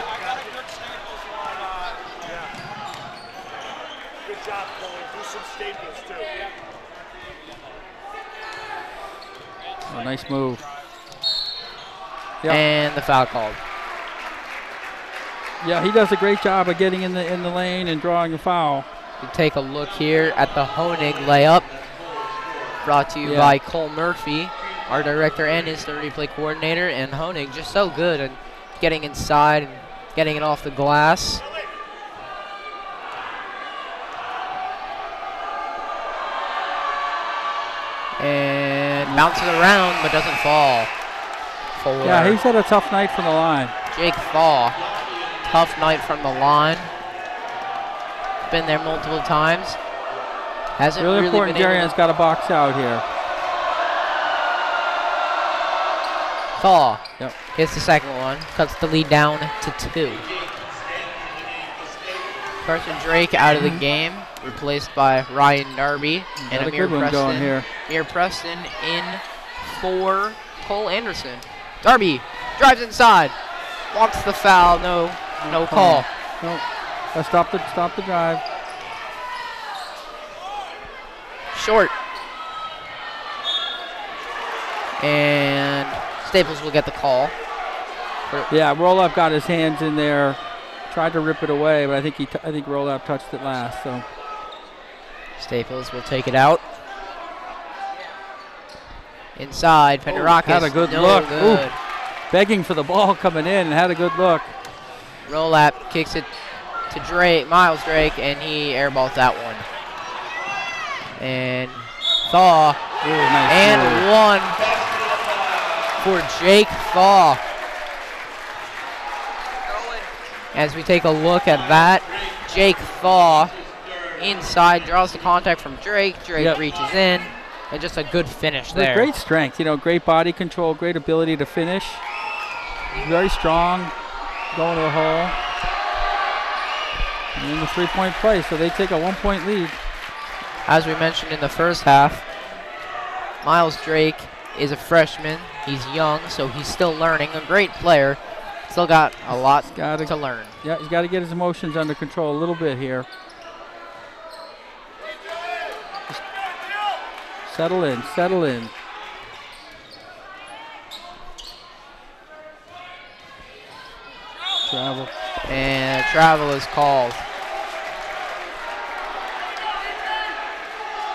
Good job, Cole. Do some staples, too. Oh, nice move. Yep. And the foul called. Yeah, he does a great job of getting in the lane and drawing a foul. We take a look here at the Honig layup. Brought to you by Cole Murphy, our director and his replay coordinator. And Honig just so good at getting inside and getting it off the glass. And bounces around but doesn't fall. Yeah, he's had a tough night from the line. Jake Thaw. Tough night from the line. Been there multiple times. Hasn't really important. Darien's got a box out here. Thaw gets the second one. Cuts the lead down to 2. Carson Drake out of the game, replaced by Ryan Darby and Amir Preston. Going here. Amir Preston in for Cole Anderson. Darby drives inside, wants the foul. No call. No. Stop the drive. Short. And Staples will get the call. Yeah, Rolap got his hands in there, tried to rip it away, but I think Rolap touched it last. So Staples will take it out. Inside, Penderakis. Had a good look. Good. Begging for the ball coming in and had a good look. Rolap kicks it to Drake, Miles Drake, and he airballs that one. And Thaw. Nice and move. One for Jake Thaw. As we take a look at that, Jake Thaw inside draws the contact from Drake. Drake reaches in, and just a good finish there. Great strength, great body control, great ability to finish. Very strong, going to the hole. And in the three-point play, so they take a 1-point lead. As we mentioned in the first half, Miles Drake is a freshman. He's young, so he's still learning. A great player. Still got a lot to learn. Yeah, he's got to get his emotions under control a little bit here. Just settle in. Travel. And travel is called.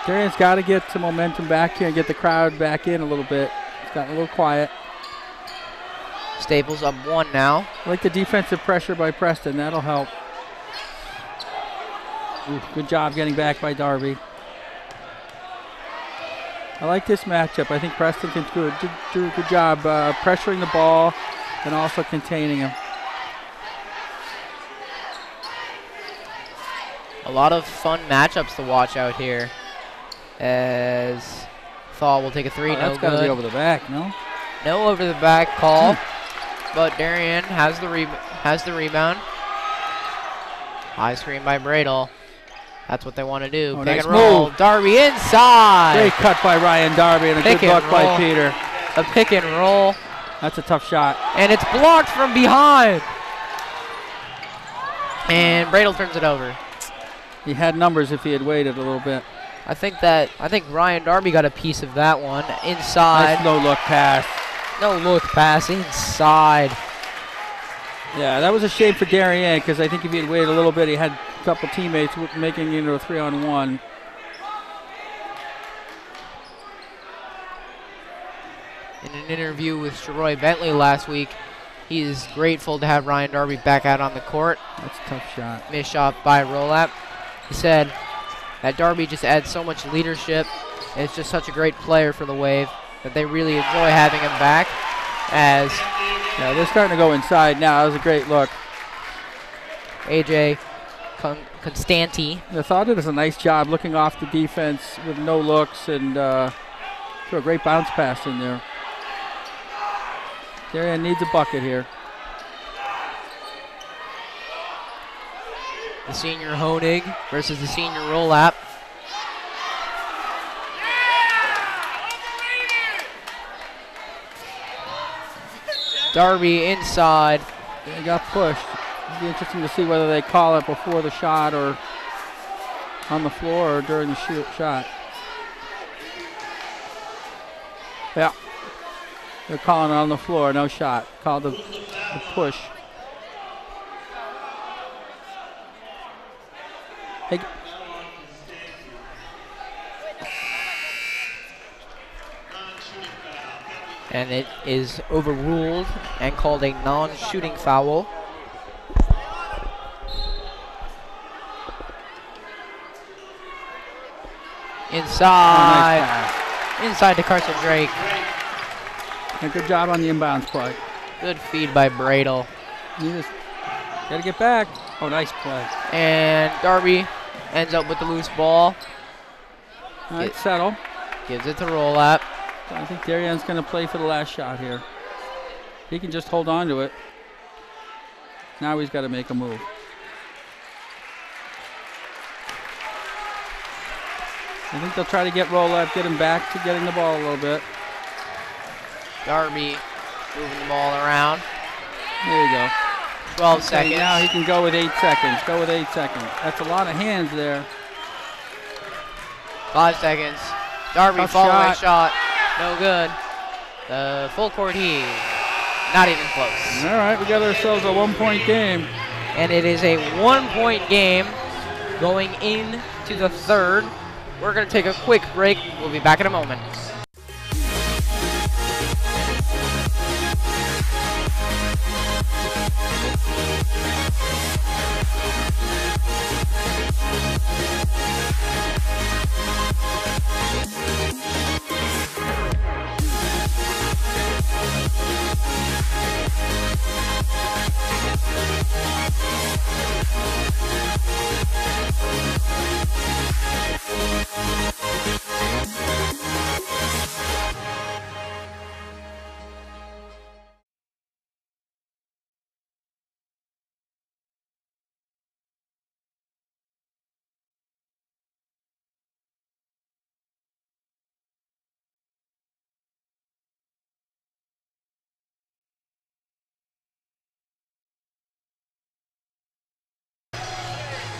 Darien's got to get some momentum back here and get the crowd back in a little bit. It's gotten a little quiet. Staples up 1 now. I like the defensive pressure by Preston. That'll help. Ooh, good job getting back by Darby. I like this matchup. I think Preston can do a good job pressuring the ball and also containing him. A lot of fun matchups to watch out here. As Thal will take a 3, no that's got to be good. over the back, no? No over the back call, but Darien has the rebound. High screen by Bradle. That's what they want to do. Oh, Pick nice and roll. move. Darby inside. Great cut by Ryan Darby and a Pick good and block by roll. Peter. A pick and roll, That's a tough shot. and it's blocked from behind. And Bradle turns it over. He had numbers if he had waited a little bit. I think Ryan Darby got a piece of that one. Inside. Nice no-look pass. No look pass inside. Yeah, that was a shame for Darien because I think if he had waited a little bit, he had a couple teammates making it into a 3-on-1. In an interview with Sharoy Bentley last week, he is grateful to have Ryan Darby back out on the court. That's a tough shot. Missed shot by Rolap. He said that Darby just adds so much leadership. And it's just such a great player for the Wave that they really enjoy having him back. As Yeah, they're starting to go inside now. That was a great look. AJ Constanti. The Thal did a nice job looking off the defense with no looks and threw a great bounce pass in there. Darien needs a bucket here. The senior Honig versus the senior Rolap. Darby inside. They got pushed. It'll be interesting to see whether they call it before the shot or on the floor or during the shot. Yeah. They're calling it on the floor, no shot. Called the push. Hey. And it is overruled and called a non-shooting foul. Inside. Oh, nice pass. Inside to Carson Drake. And good job on the inbounds play. Good feed by Bradle. You just gotta get back. Oh, nice play. And Darby ends up with the loose ball. All right, settle. Gives it to Rolap. I think Darien's going to play for the last shot here. He can just hold on to it. Now he's got to make a move. I think they'll try to get Rolap, get him back to getting the ball a little bit. Darby moving the ball around. There you go. 12 Okay, seconds. now he can go with 8 seconds. Go with 8 seconds. That's a lot of hands there. 5 seconds. Darby Tough following shot. shot. No good. The full court heave. Not even close. All right, we got ourselves a 1-point game. And it is a 1-point game going into the third. We're going to take a quick break. We'll be back in a moment.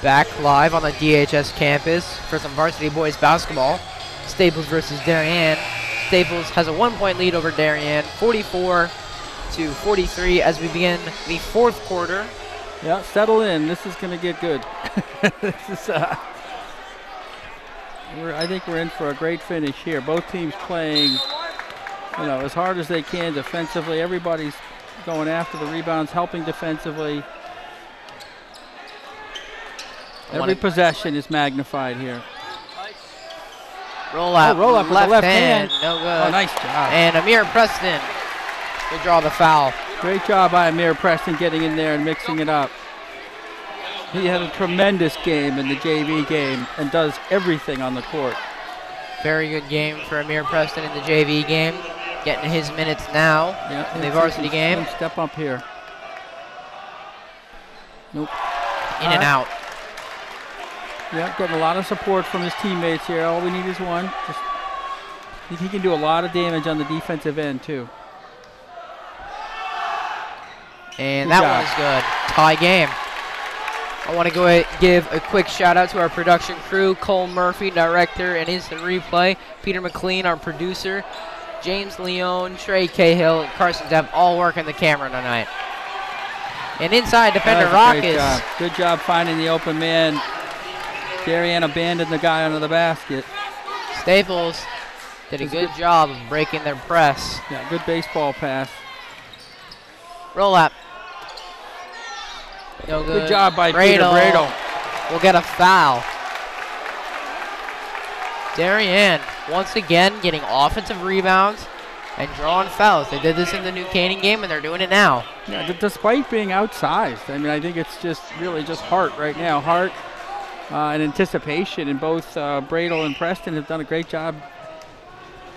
Back live on the DHS campus for some varsity boys basketball. Staples versus Darien. Staples has a 1-point lead over Darien, 44-43 as we begin the fourth quarter. Yeah, settle in. This is going to get good. This is, I think we're in for a great finish here. Both teams playing, as hard as they can defensively. Everybody's going after the rebounds, helping defensively. Every possession is magnified here. Roll out, roll up with the left hand. No good. Oh, nice job. And Amir Preston will draw the foul. Great job by Amir Preston getting in there and mixing it up. He had a tremendous game in the JV game and does everything on the court. Very good game for Amir Preston in the JV game. Getting his minutes now in the varsity game. Step up here. Nope. In and out. Yeah, getting a lot of support from his teammates here. All we need is one. I think he can do a lot of damage on the defensive end, too. And that one is good. Tie game. I want to go ahead and give a quick shout out to our production crew, Cole Murphy, director and instant replay, Peter McLean, our producer, James Leone, Trey Cahill, and Carson Depp all working the camera tonight. And inside, defender Rockus. Good job finding the open man. Darien abandoned the guy under the basket. Staples did a good job of breaking their press. Yeah, good baseball pass. Roll up. No good. Good job by Peter Bradle. We'll get a foul. Darien once again getting offensive rebounds and drawing fouls. They did this in the New Canaan game and they're doing it now. Yeah, despite being outsized. I mean, I think it's just really just heart right now. Heart and anticipation, and both Bradle and Preston have done a great job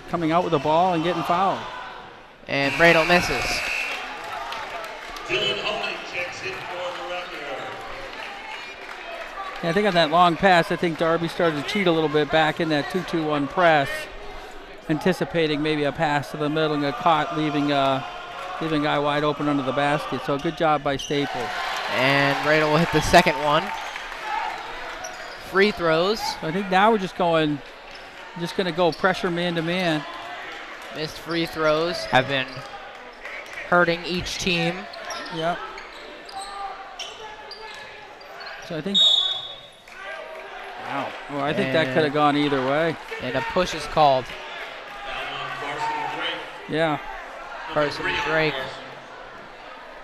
coming out with the ball and getting fouled. And Bradle misses. Dylan Holding checks in for the record. Yeah, I think on that long pass, I think Darby started to cheat a little bit back in that 2-2-1 press, anticipating maybe a pass to the middle and got caught, leaving a guy wide open under the basket. So good job by Staples. And Bradle will hit the second one. Free throws. I think now we're just going to go pressure man to man. Missed free throws have been hurting each team. Yep. So I think, wow. Well, I think that could have gone either way. And a push is called. Yeah. Carson Drake.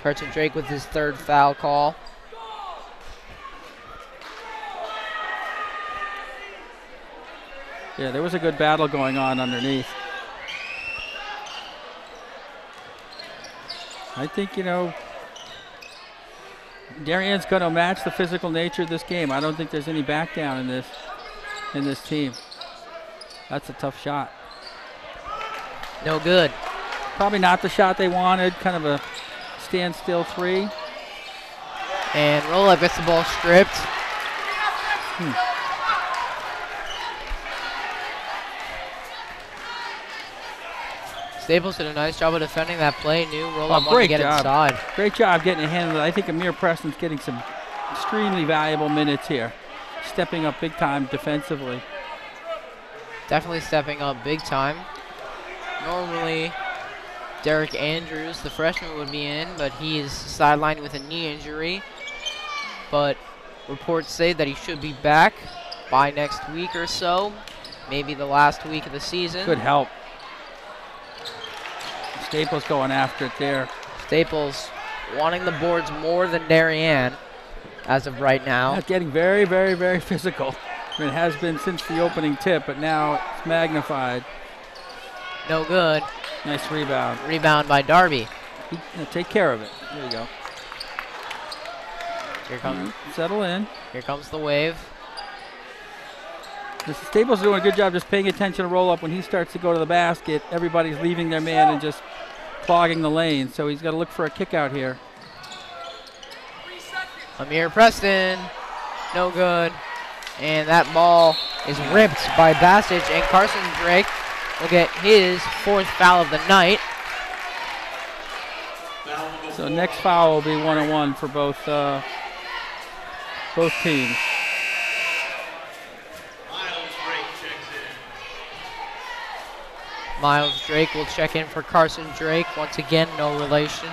Carson Drake with his third foul call. Yeah, there was a good battle going on underneath. I think, Darien's going to match the physical nature of this game. I don't think there's any back down in this team. That's a tough shot. No good. Probably not the shot they wanted, kind of a standstill three. And Rolla gets the ball stripped. Staples did a nice job of defending that play. Knew Rolla wanted to get inside. Great job getting a hand on it. I think Amir Preston's getting some extremely valuable minutes here. Stepping up big time defensively. Definitely stepping up big time. Normally, Derek Andrews, the freshman, would be in, but he is sidelined with a knee injury. But reports say that he should be back by next week or so. Maybe the last week of the season. Good help. Staples going after it there. Staples wanting the boards more than Darien as of right now. That's getting very, very, very physical. I mean, it has been since the opening tip, but now it's magnified. No good. Nice rebound. Rebound by Darby. Take care of it. There you go. Here comes. Settle in. Here comes the wave. Staples is doing a good job just paying attention to roll up. When he starts to go to the basket, everybody's leaving their man and just clogging the lane. So he's got to look for a kick out here. Amir Preston, no good. And that ball is ripped by Bassage, and Carson Drake will get his fourth foul of the night. So next foul will be 1-on-1 for both teams. Miles Drake will check in for Carson Drake. Once again, no relation.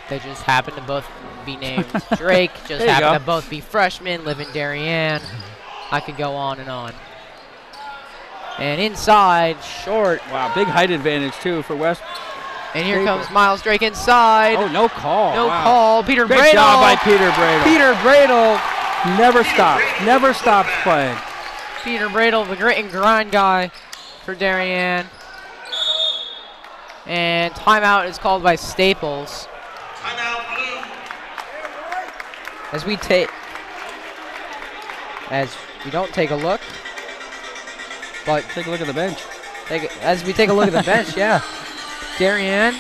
They just happen to both be named Drake. Just There you happen go. to both be freshmen, live in Darien. I could go on and on. And inside, short. Wow, big height advantage, too, for West. And here comes Miles Drake inside. Oh, no call. No Wow. call. Peter Great Bradle. job by Peter Bradle. Peter Bradle. Never stops playing. Peter Bradle, the grit and grind guy for Darien. And timeout is called by Staples. Timeout blue. As we don't take a look, but Take a look at the bench. as we take a look at the bench, yeah. Darien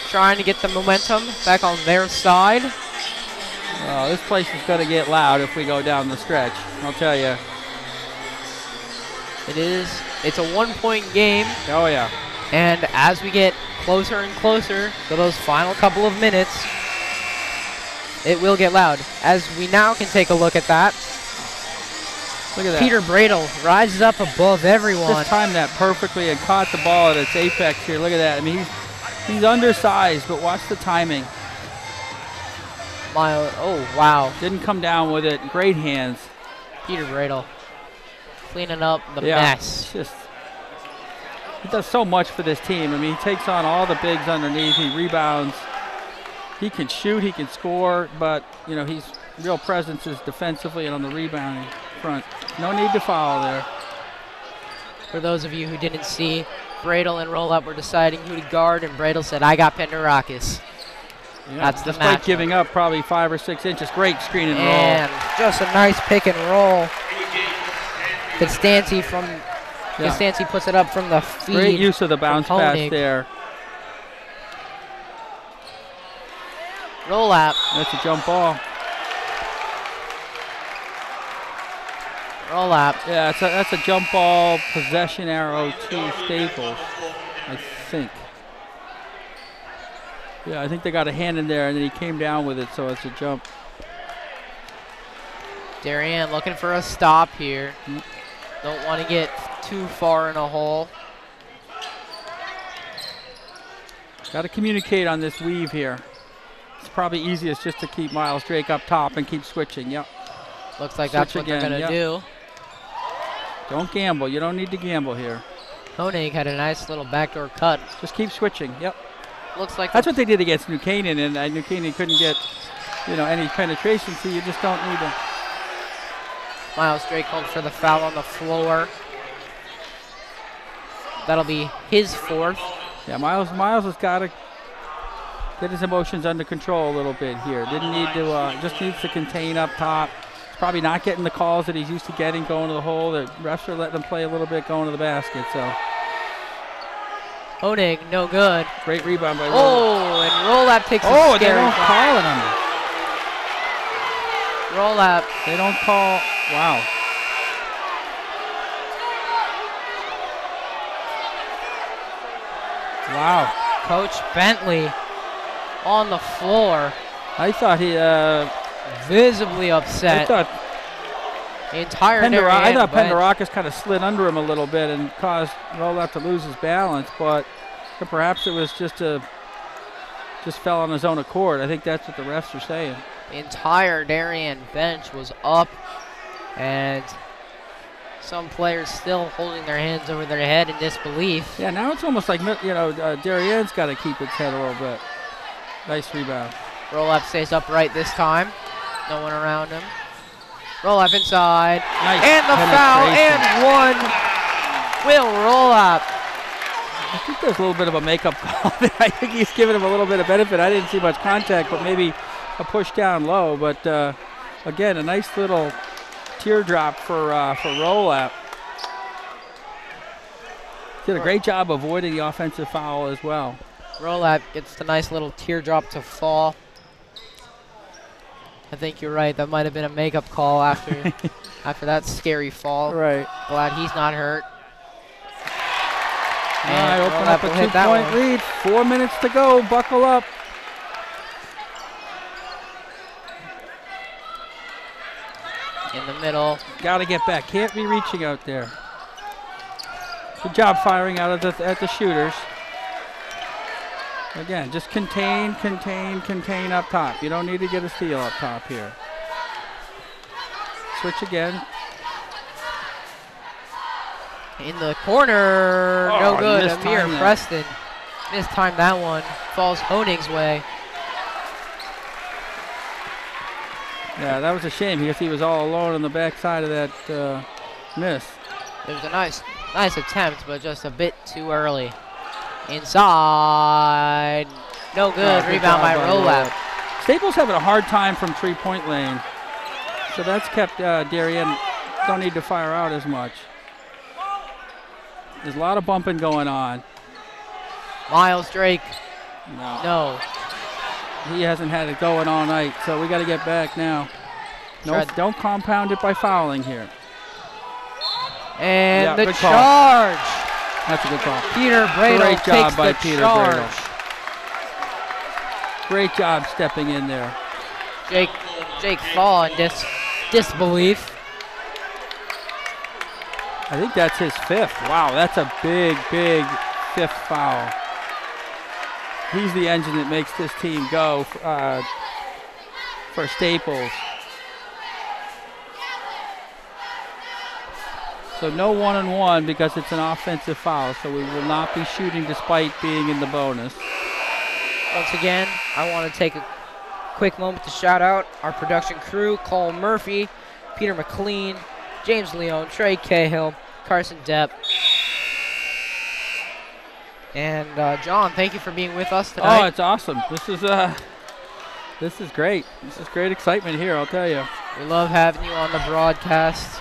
trying to get the momentum back on their side. Oh, this place is going to get loud if we go down the stretch. I'll tell you. It's a 1-point game, Oh, yeah. and as we get closer and closer to those final couple of minutes, it will get loud. As we now can take a look at that. Look at that. Peter Bradle rises up above everyone. Just timed that perfectly and caught the ball at its apex here. Look at that. I mean, he's undersized, but watch the timing. Oh, wow. Didn't come down with it. Great hands. Peter Bradle cleaning up the Yeah, mess. Just he does so much for this team. I mean, he takes on all the bigs underneath. He rebounds. He can shoot. He can score. But, you know, his real presence is defensively and on the rebounding front. No need to foul there. For those of you who didn't see, Bradle and Roll Up were deciding who to guard, and Bradle said, I got Penderakis. Yeah, That's the despite matchup. giving up probably 5 or 6 inches. Great screen and roll. And just a nice pick and roll. Constancy puts it up from the feed. Great use of the bounce pass Honig. there. Roll Up. That's a jump ball. Roll Up. Yeah, that's a jump ball possession arrow to Staples, I think. Yeah, I think they got a hand in there, and then he came down with it, so it's a jump. Darien looking for a stop here. Don't want to get too far in a hole. Got to communicate on this weave here. It's probably easiest just to keep Miles Drake up top and keep switching. Yep. Looks like that's Switch what they're again, going to do. Don't gamble. You don't need to gamble here. Honig had a nice little backdoor cut. Just keep switching. Yep. Looks like That's what they did against New Canaan, and New Canaan couldn't get, any penetration, so you just don't need to. Miles Drake called for the foul on the floor. That'll be his fourth. Yeah, Miles has got to get his emotions under control a little bit here. Didn't need to, just needs to contain up top. He's probably not getting the calls that he's used to getting going to the hole. The refs are letting him play a little bit going to the basket, so. Honig, no good. Great rebound by Roll. Oh, and Roll Up takes a Oh, they scary don't foul. call it on him. Roll Up. They don't call. Wow. Wow. Coach Bentley on the floor, I thought he, visibly upset. I thought The entire Darien bench. Penderakis kind of slid under him a little bit and caused Roll Up to lose his balance, but perhaps it was just fell on his own accord. I think that's what the refs are saying. The entire Darien bench was up, and some players still holding their hands over their head in disbelief. Yeah, now it's almost like, Darien's got to keep its head a little bit. Nice rebound. Roll Up stays upright this time. No one around him. Roll Up inside. Nice And the foul, penetration. and one will Roll Up. I think there's a little bit of a makeup call there. I think he's giving him a little bit of benefit. I didn't see much contact, but maybe a push down low. But again, a nice little teardrop for Roll Up. Did a great job avoiding the offensive foul as well. Roll Up gets the nice little teardrop to fall. I think you're right. That might have been a makeup call after after that scary fall. Right. Glad he's not hurt. All right, open Roll up will a hit that 2-point one. lead. 4 minutes to go. Buckle up. In the middle. Got to get back. Can't be reaching out there. Good job firing out at the shooters. Again, just contain up top. You don't need to get a steal up top here. Switch again. In the corner, no good. Amir Preston mistimed that one. Falls Honig's way. Yeah, that was a shame because he was all alone on the backside of that miss. It was a nice attempt, but just a bit too early. Inside, no good. Rebound by Rolap. Staples having a hard time from three-point lane, so that's kept Darien don't need to fire out as much. There's a lot of bumping going on. Miles Drake. No. He hasn't had it going all night, so we got to get back now. No, don't compound it by fouling here. And the charge. That's a good call. Peter Bradel Great job by takes the Peter charge. Bradel. Great job stepping in there. Jake Fall in disbelief. I think that's his fifth. Wow, that's a big fifth foul. He's the engine that makes this team go for Staples. So no 1-on-1 because it's an offensive foul, so we will not be shooting despite being in the bonus. Once again, I want to take a quick moment to shout out our production crew: Cole Murphy, Peter McLean, James Leone, Trey Cahill, Carson Depp. And John, thank you for being with us tonight. Oh, it's awesome. This is great. This is great excitement here, I'll tell you. We love having you on the broadcast.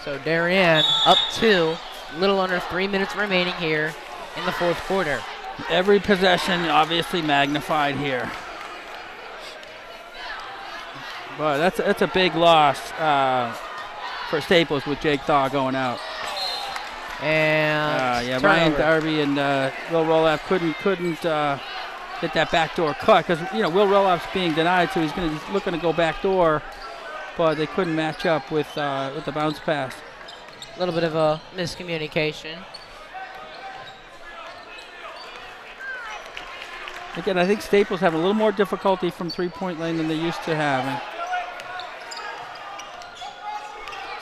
So Darien up 2, a little under 3 minutes remaining here in the fourth quarter. Every possession obviously magnified here. But that's a big loss for Staples with Jake Thaw going out. And Ryan Darby and Will Roloff couldn't get that backdoor cut because Will Roloff's being denied, so he's looking to go backdoor, but they couldn't match up with the bounce pass. A little bit of a miscommunication. Again, I think Staples have a little more difficulty from three-point lane than they used to having.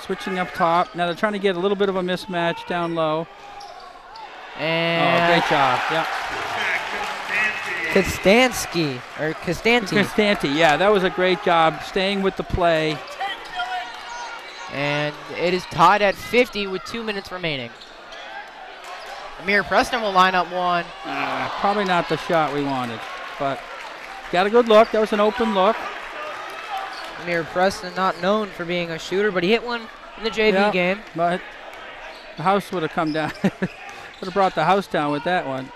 Switching up top. Now they're trying to get a little bit of a mismatch down low. And great job. Yeah. Costanti. Yeah, that was a great job staying with the play. And it is tied at 50 with 2 minutes remaining. Amir Preston will line up one. Probably not the shot we wanted, but got a good look. That was an open look. Amir Preston, not known for being a shooter, but he hit one in the JV game. But the house would have come down. Would have brought the house down with that one.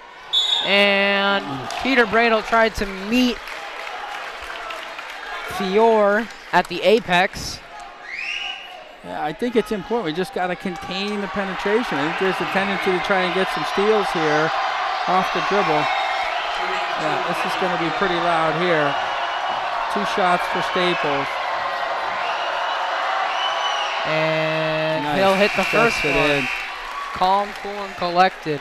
And Peter Bradel tried to meet Fior at the apex. Yeah, I think it's important. We just got to contain the penetration. I think there's a tendency to try and get some steals here off the dribble. Yeah, this is going to be pretty loud here. 2 shots for Staples. And nice. He'll hit the first it one. In. Calm, cool, and collected.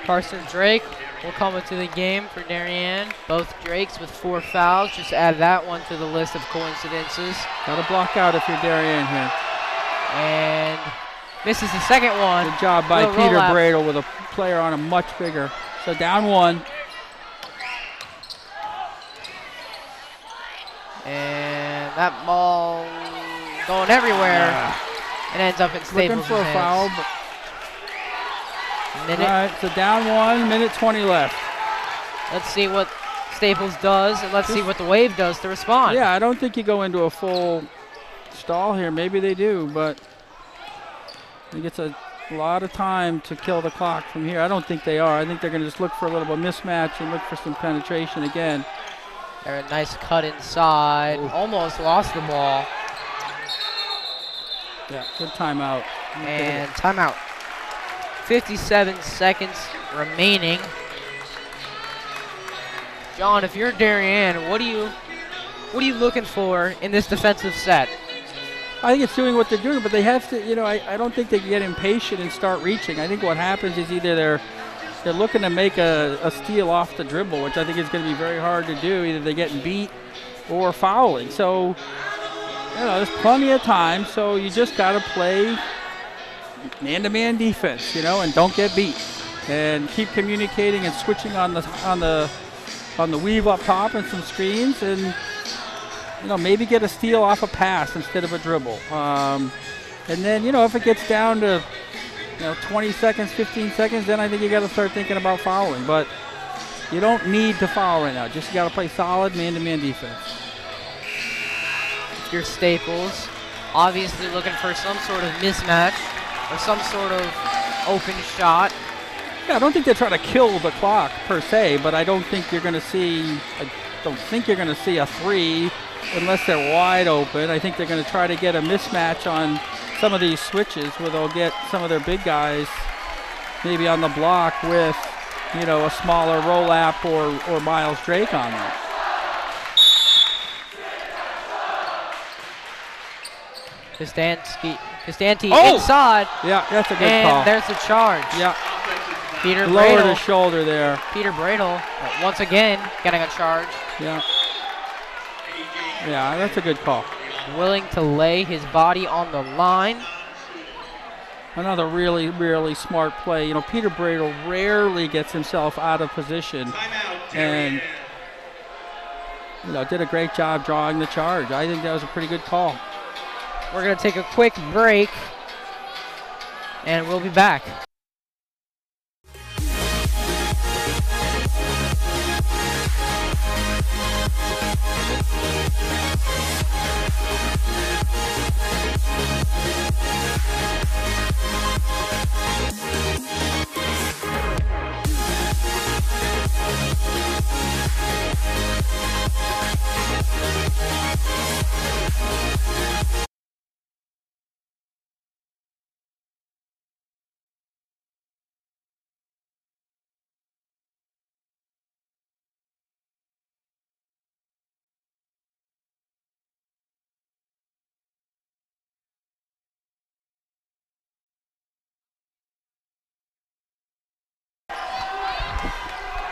Carson Drake will come into the game for Darien. Both Drakes with 4 fouls. Just add that one to the list of coincidences. Got to block out if you're Darien here. And misses the second one. Good job by Peter Bradel with a player on him much bigger. So down 1. And that ball going everywhere. And ends up in Staples' Looking for a hands. foul. All right, so down 1, minute 20 left. Let's see what Staples does, and let's see what the Wave does to respond. Yeah, I don't think you go into a full stall here. Maybe they do, but I think it's a lot of time to kill the clock from here. I don't think they are. I think they're going to just look for a little bit of mismatch and look for some penetration again. There, a nice cut inside. Ooh. Almost lost the ball. Yeah, good timeout. And timeout. 57 seconds remaining. John, if you're Darien, what are you looking for in this defensive set? I think it's doing what they're doing, but they have to, you know, I don't think they can get impatient and start reaching. I think what happens is either they're looking to make a steal off the dribble, which I think is going to be very hard to do. Either they're getting beat or fouling. So, you know, there's plenty of time, so you just got to play man-to-man defense, you know, and don't get beat. And keep communicating and switching on the weave up top and some screens, and you know, maybe get a steal off a pass instead of a dribble. And then, you know, if it gets down to 20 seconds, 15 seconds, then I think you got to start thinking about fouling. But you don't need to foul right now. Just got to play solid man-to-man defense. Your Staples, obviously looking for some sort of mismatch or some sort of open shot. Yeah, I don't think they're trying to kill the clock per se, but I don't think you're going to see. I don't think you're going to see a three unless they're wide open. I think they're going to try to get a mismatch on some of these switches where they'll get some of their big guys maybe on the block with, you know, a smaller roll-up or Miles Drake on them. Costanti inside. Yeah, that's a good and call. And there's the charge. Yeah. Peter lowered Bradle. his shoulder there. Peter Bradle, once again, getting a charge. Yeah. Yeah, that's a good call. Willing to lay his body on the line. Another really, really smart play. You know, Peter Bradle rarely gets himself out of position. And, you know, did a great job drawing the charge. I think that was a pretty good call. We're going to take a quick break, and we'll be back.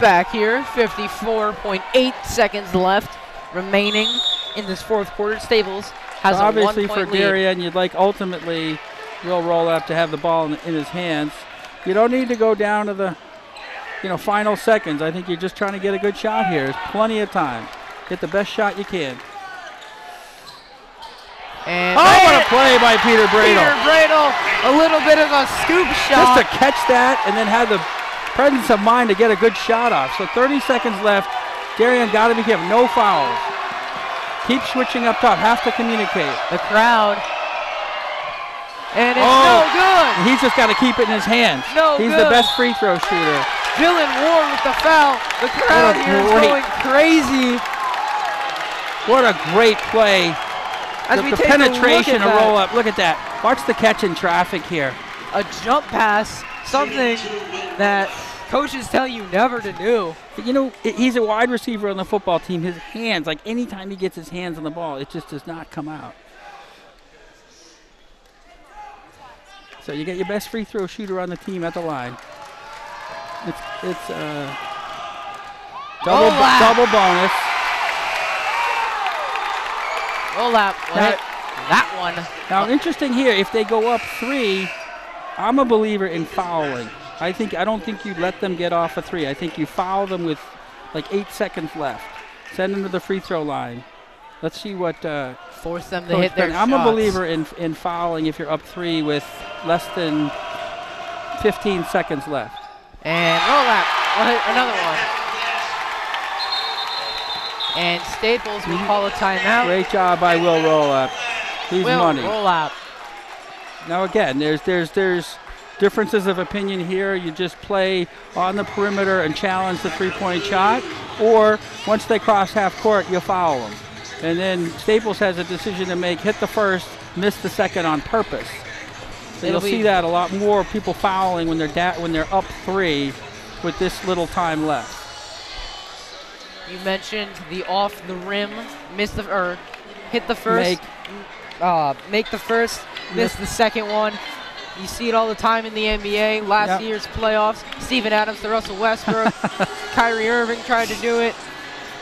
Back here, 54.8 seconds left remaining in this fourth quarter. Staples has so a obviously 1-point for lead. Darien, you'd like ultimately Will Roll-Up to have the ball in his hands. You don't need to go down to the, you know, final seconds. I think you're just trying to get a good shot here. There's plenty of time. Get the best shot you can. And what a play by Peter Bradle. Peter Bradle, a little bit of a scoop shot. Just to catch that and then have the presence of mind to get a good shot off. So 30 seconds left. Darien got to be careful. No fouls. Keep switching up top. Have to communicate. The crowd. And it's no good. He's just got to keep it in his hands. No He's good. the best free throw shooter. Dylan Ward with the foul. The crowd here is going crazy. What a great play. As the we take penetration, a a roll up. Look at that. Watch the catch in traffic here. A jump pass, something that coaches tell you never to do. You know, he's a wide receiver on the football team. His hands, like anytime he gets his hands on the ball, it just does not come out. So you get your best free throw shooter on the team at the line. It's double bonus. Roll-up, that one. Now, interesting here, if they go up 3, I'm a believer in fouling. I don't think you let them get off a 3. I think you foul them with like 8 seconds left. Send them to the free throw line. Let's see what force them to hit their shots. I'm a believer in fouling if you're up 3 with less than 15 seconds left. And roll-up, another one. And Staples will call a timeout. Great job by Will Roll-Up. He's money. Roll-up. Now again, there's differences of opinion here. You just play on the perimeter and challenge the three-point shot, or once they cross half court, you foul them. And then Staples has a decision to make: hit the first, miss the second on purpose. So you'll see that a lot more, people fouling when they're up 3 with this little time left. You mentioned the off the rim, hit the first. make the first, miss the second one. You see it all the time in the NBA. Last year's playoffs, Steven Adams to Russell Westbrook. Kyrie Irving tried to do it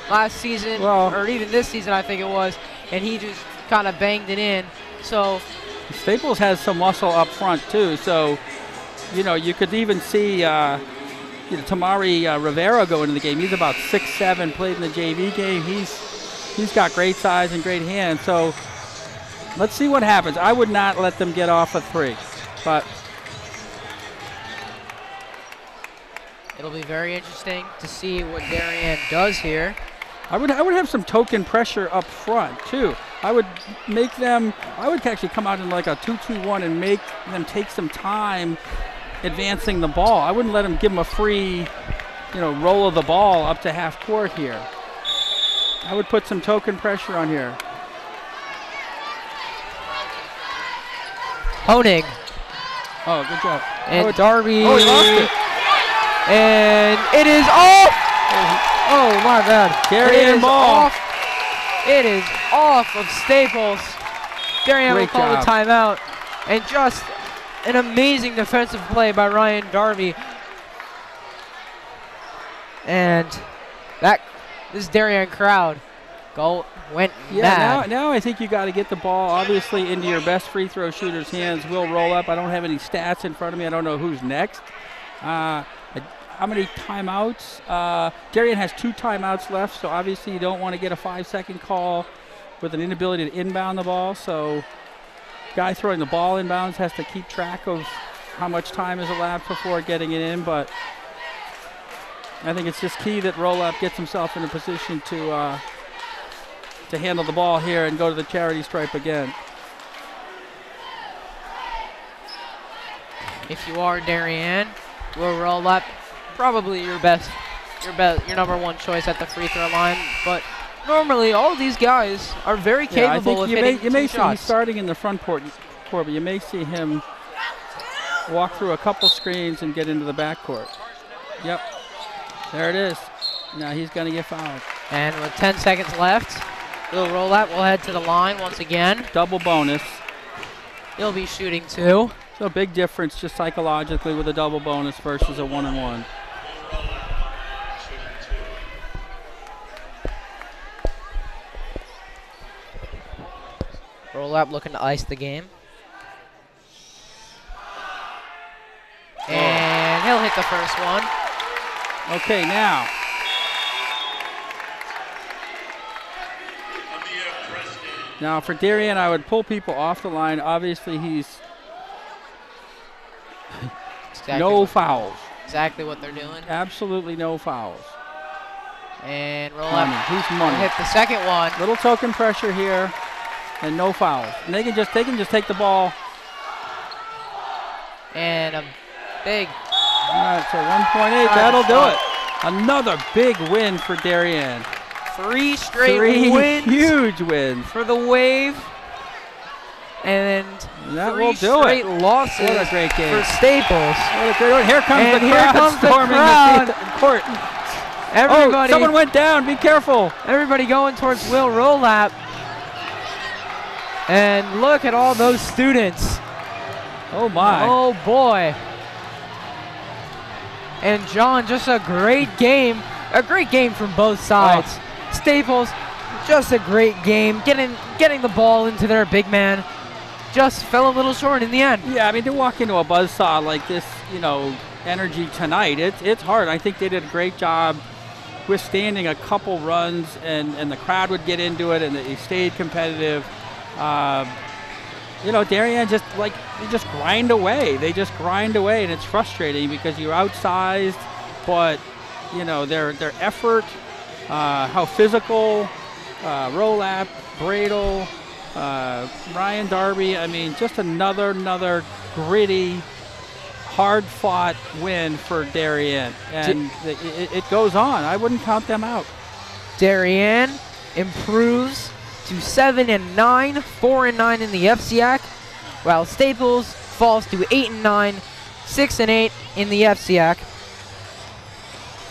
last season, or even this season, I think it was, and he just kind of banged it in. So Staples has some muscle up front too, so you could even see Tamari Rivera go into the game. He's about 6'7", played in the JV game. He's got great size and great hands. So let's see what happens. I would not let them get off a 3, but it'll be very interesting to see what Darien does here. I would have some token pressure up front too. I would actually come out in like a 2-2-1 and make them take some time advancing the ball. I wouldn't let them give them a free, roll of the ball up to half court here. I would put some token pressure on here. Honig. Oh, good job. And Darby. Oh, he lost it. And it is off. Oh, my bad. Darien ball. Off. It is off of Staples. Darien will call the timeout. And just an amazing defensive play by Ryan Darby. And this Darien crowd went mad. Now I think you got to get the ball obviously into your best free throw shooter's hands. We'll roll up. I don't have any stats in front of me. I don't know who's next. How many timeouts? Darien has 2 timeouts left, so obviously you don't want to get a 5-second call with an inability to inbound the ball. So guy throwing the ball inbounds has to keep track of how much time is elapsed before getting it in, but I think it's just key that roll-up gets himself in a position to handle the ball here and go to the charity stripe again. If you are Darien, we'll roll up. Probably your number one choice at the free throw line, but normally all of these guys are very capable of hitting you may shots. see he's starting in the front court, but you may see him walk through a couple screens and get into the back court. Yep, there it is. Now he's going to get fouled. And with 10 seconds left, little roll up. We'll head to the line once again. Double bonus. He'll be shooting 2. So a big difference just psychologically with a double bonus versus a 1-and-1. Roll up looking to ice the game. And he'll hit the first one. Okay, now. Now for Darien, I would pull people off the line. Obviously, he's no fouls. Exactly what they're doing. Absolutely no fouls. And roll up. He's money. Hit the second one. Little token pressure here, and no fouls. And they can just take the ball. And a big. All right, so 1.8. That'll do it. Another big win for Darien. 3 straight wins. Huge wins for the Wave. And that 3 will do straight it. losses what a great game for Staples. What a great one. Here comes and the here crowd comes storming the court. Everybody. Oh, someone went down. Be careful. Everybody going towards Will Rolap. And look at all those students. Oh, my. Oh, boy. And John, just a great game. A great game from both sides. Oh. Staples, just a great game. Getting the ball into their big man. Just fell a little short in the end. Yeah, I mean, to walk into a buzzsaw like this, energy tonight, it's hard. I think they did a great job withstanding a couple runs, and the crowd would get into it, and they stayed competitive. Darien they just grind away. They just grind away, and it's frustrating because you're outsized, but, their effort, how physical, Rolap, Bradle, Ryan Darby, I mean, just another gritty, hard-fought win for Darien. And it goes on. I wouldn't count them out. Darien improves to 7-9, 4-9 in the FCIAC, while Staples falls to 8-9, 6-8 in the FCIAC.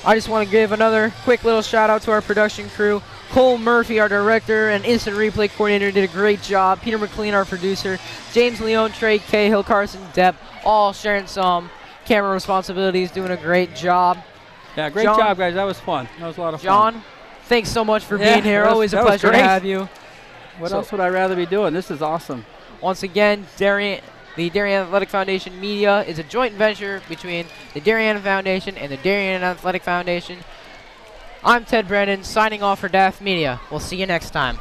I just want to give another quick little shout out to our production crew, Cole Murphy, our director and instant replay coordinator, did a great job. Peter McLean, our producer. James Leone, Trey Cahill, Carson Depp, all sharing some camera responsibilities, doing a great job. Yeah, great job, guys. That was fun. That was a lot of fun. John, thanks so much for being here. Always a pleasure to have you. What else would I rather be doing? This is awesome. Once again, the Darien Athletic Foundation Media is a joint venture between the Darien Foundation and the Darien Athletic Foundation. I'm Ted Brennan, signing off for DAF Media. We'll see you next time.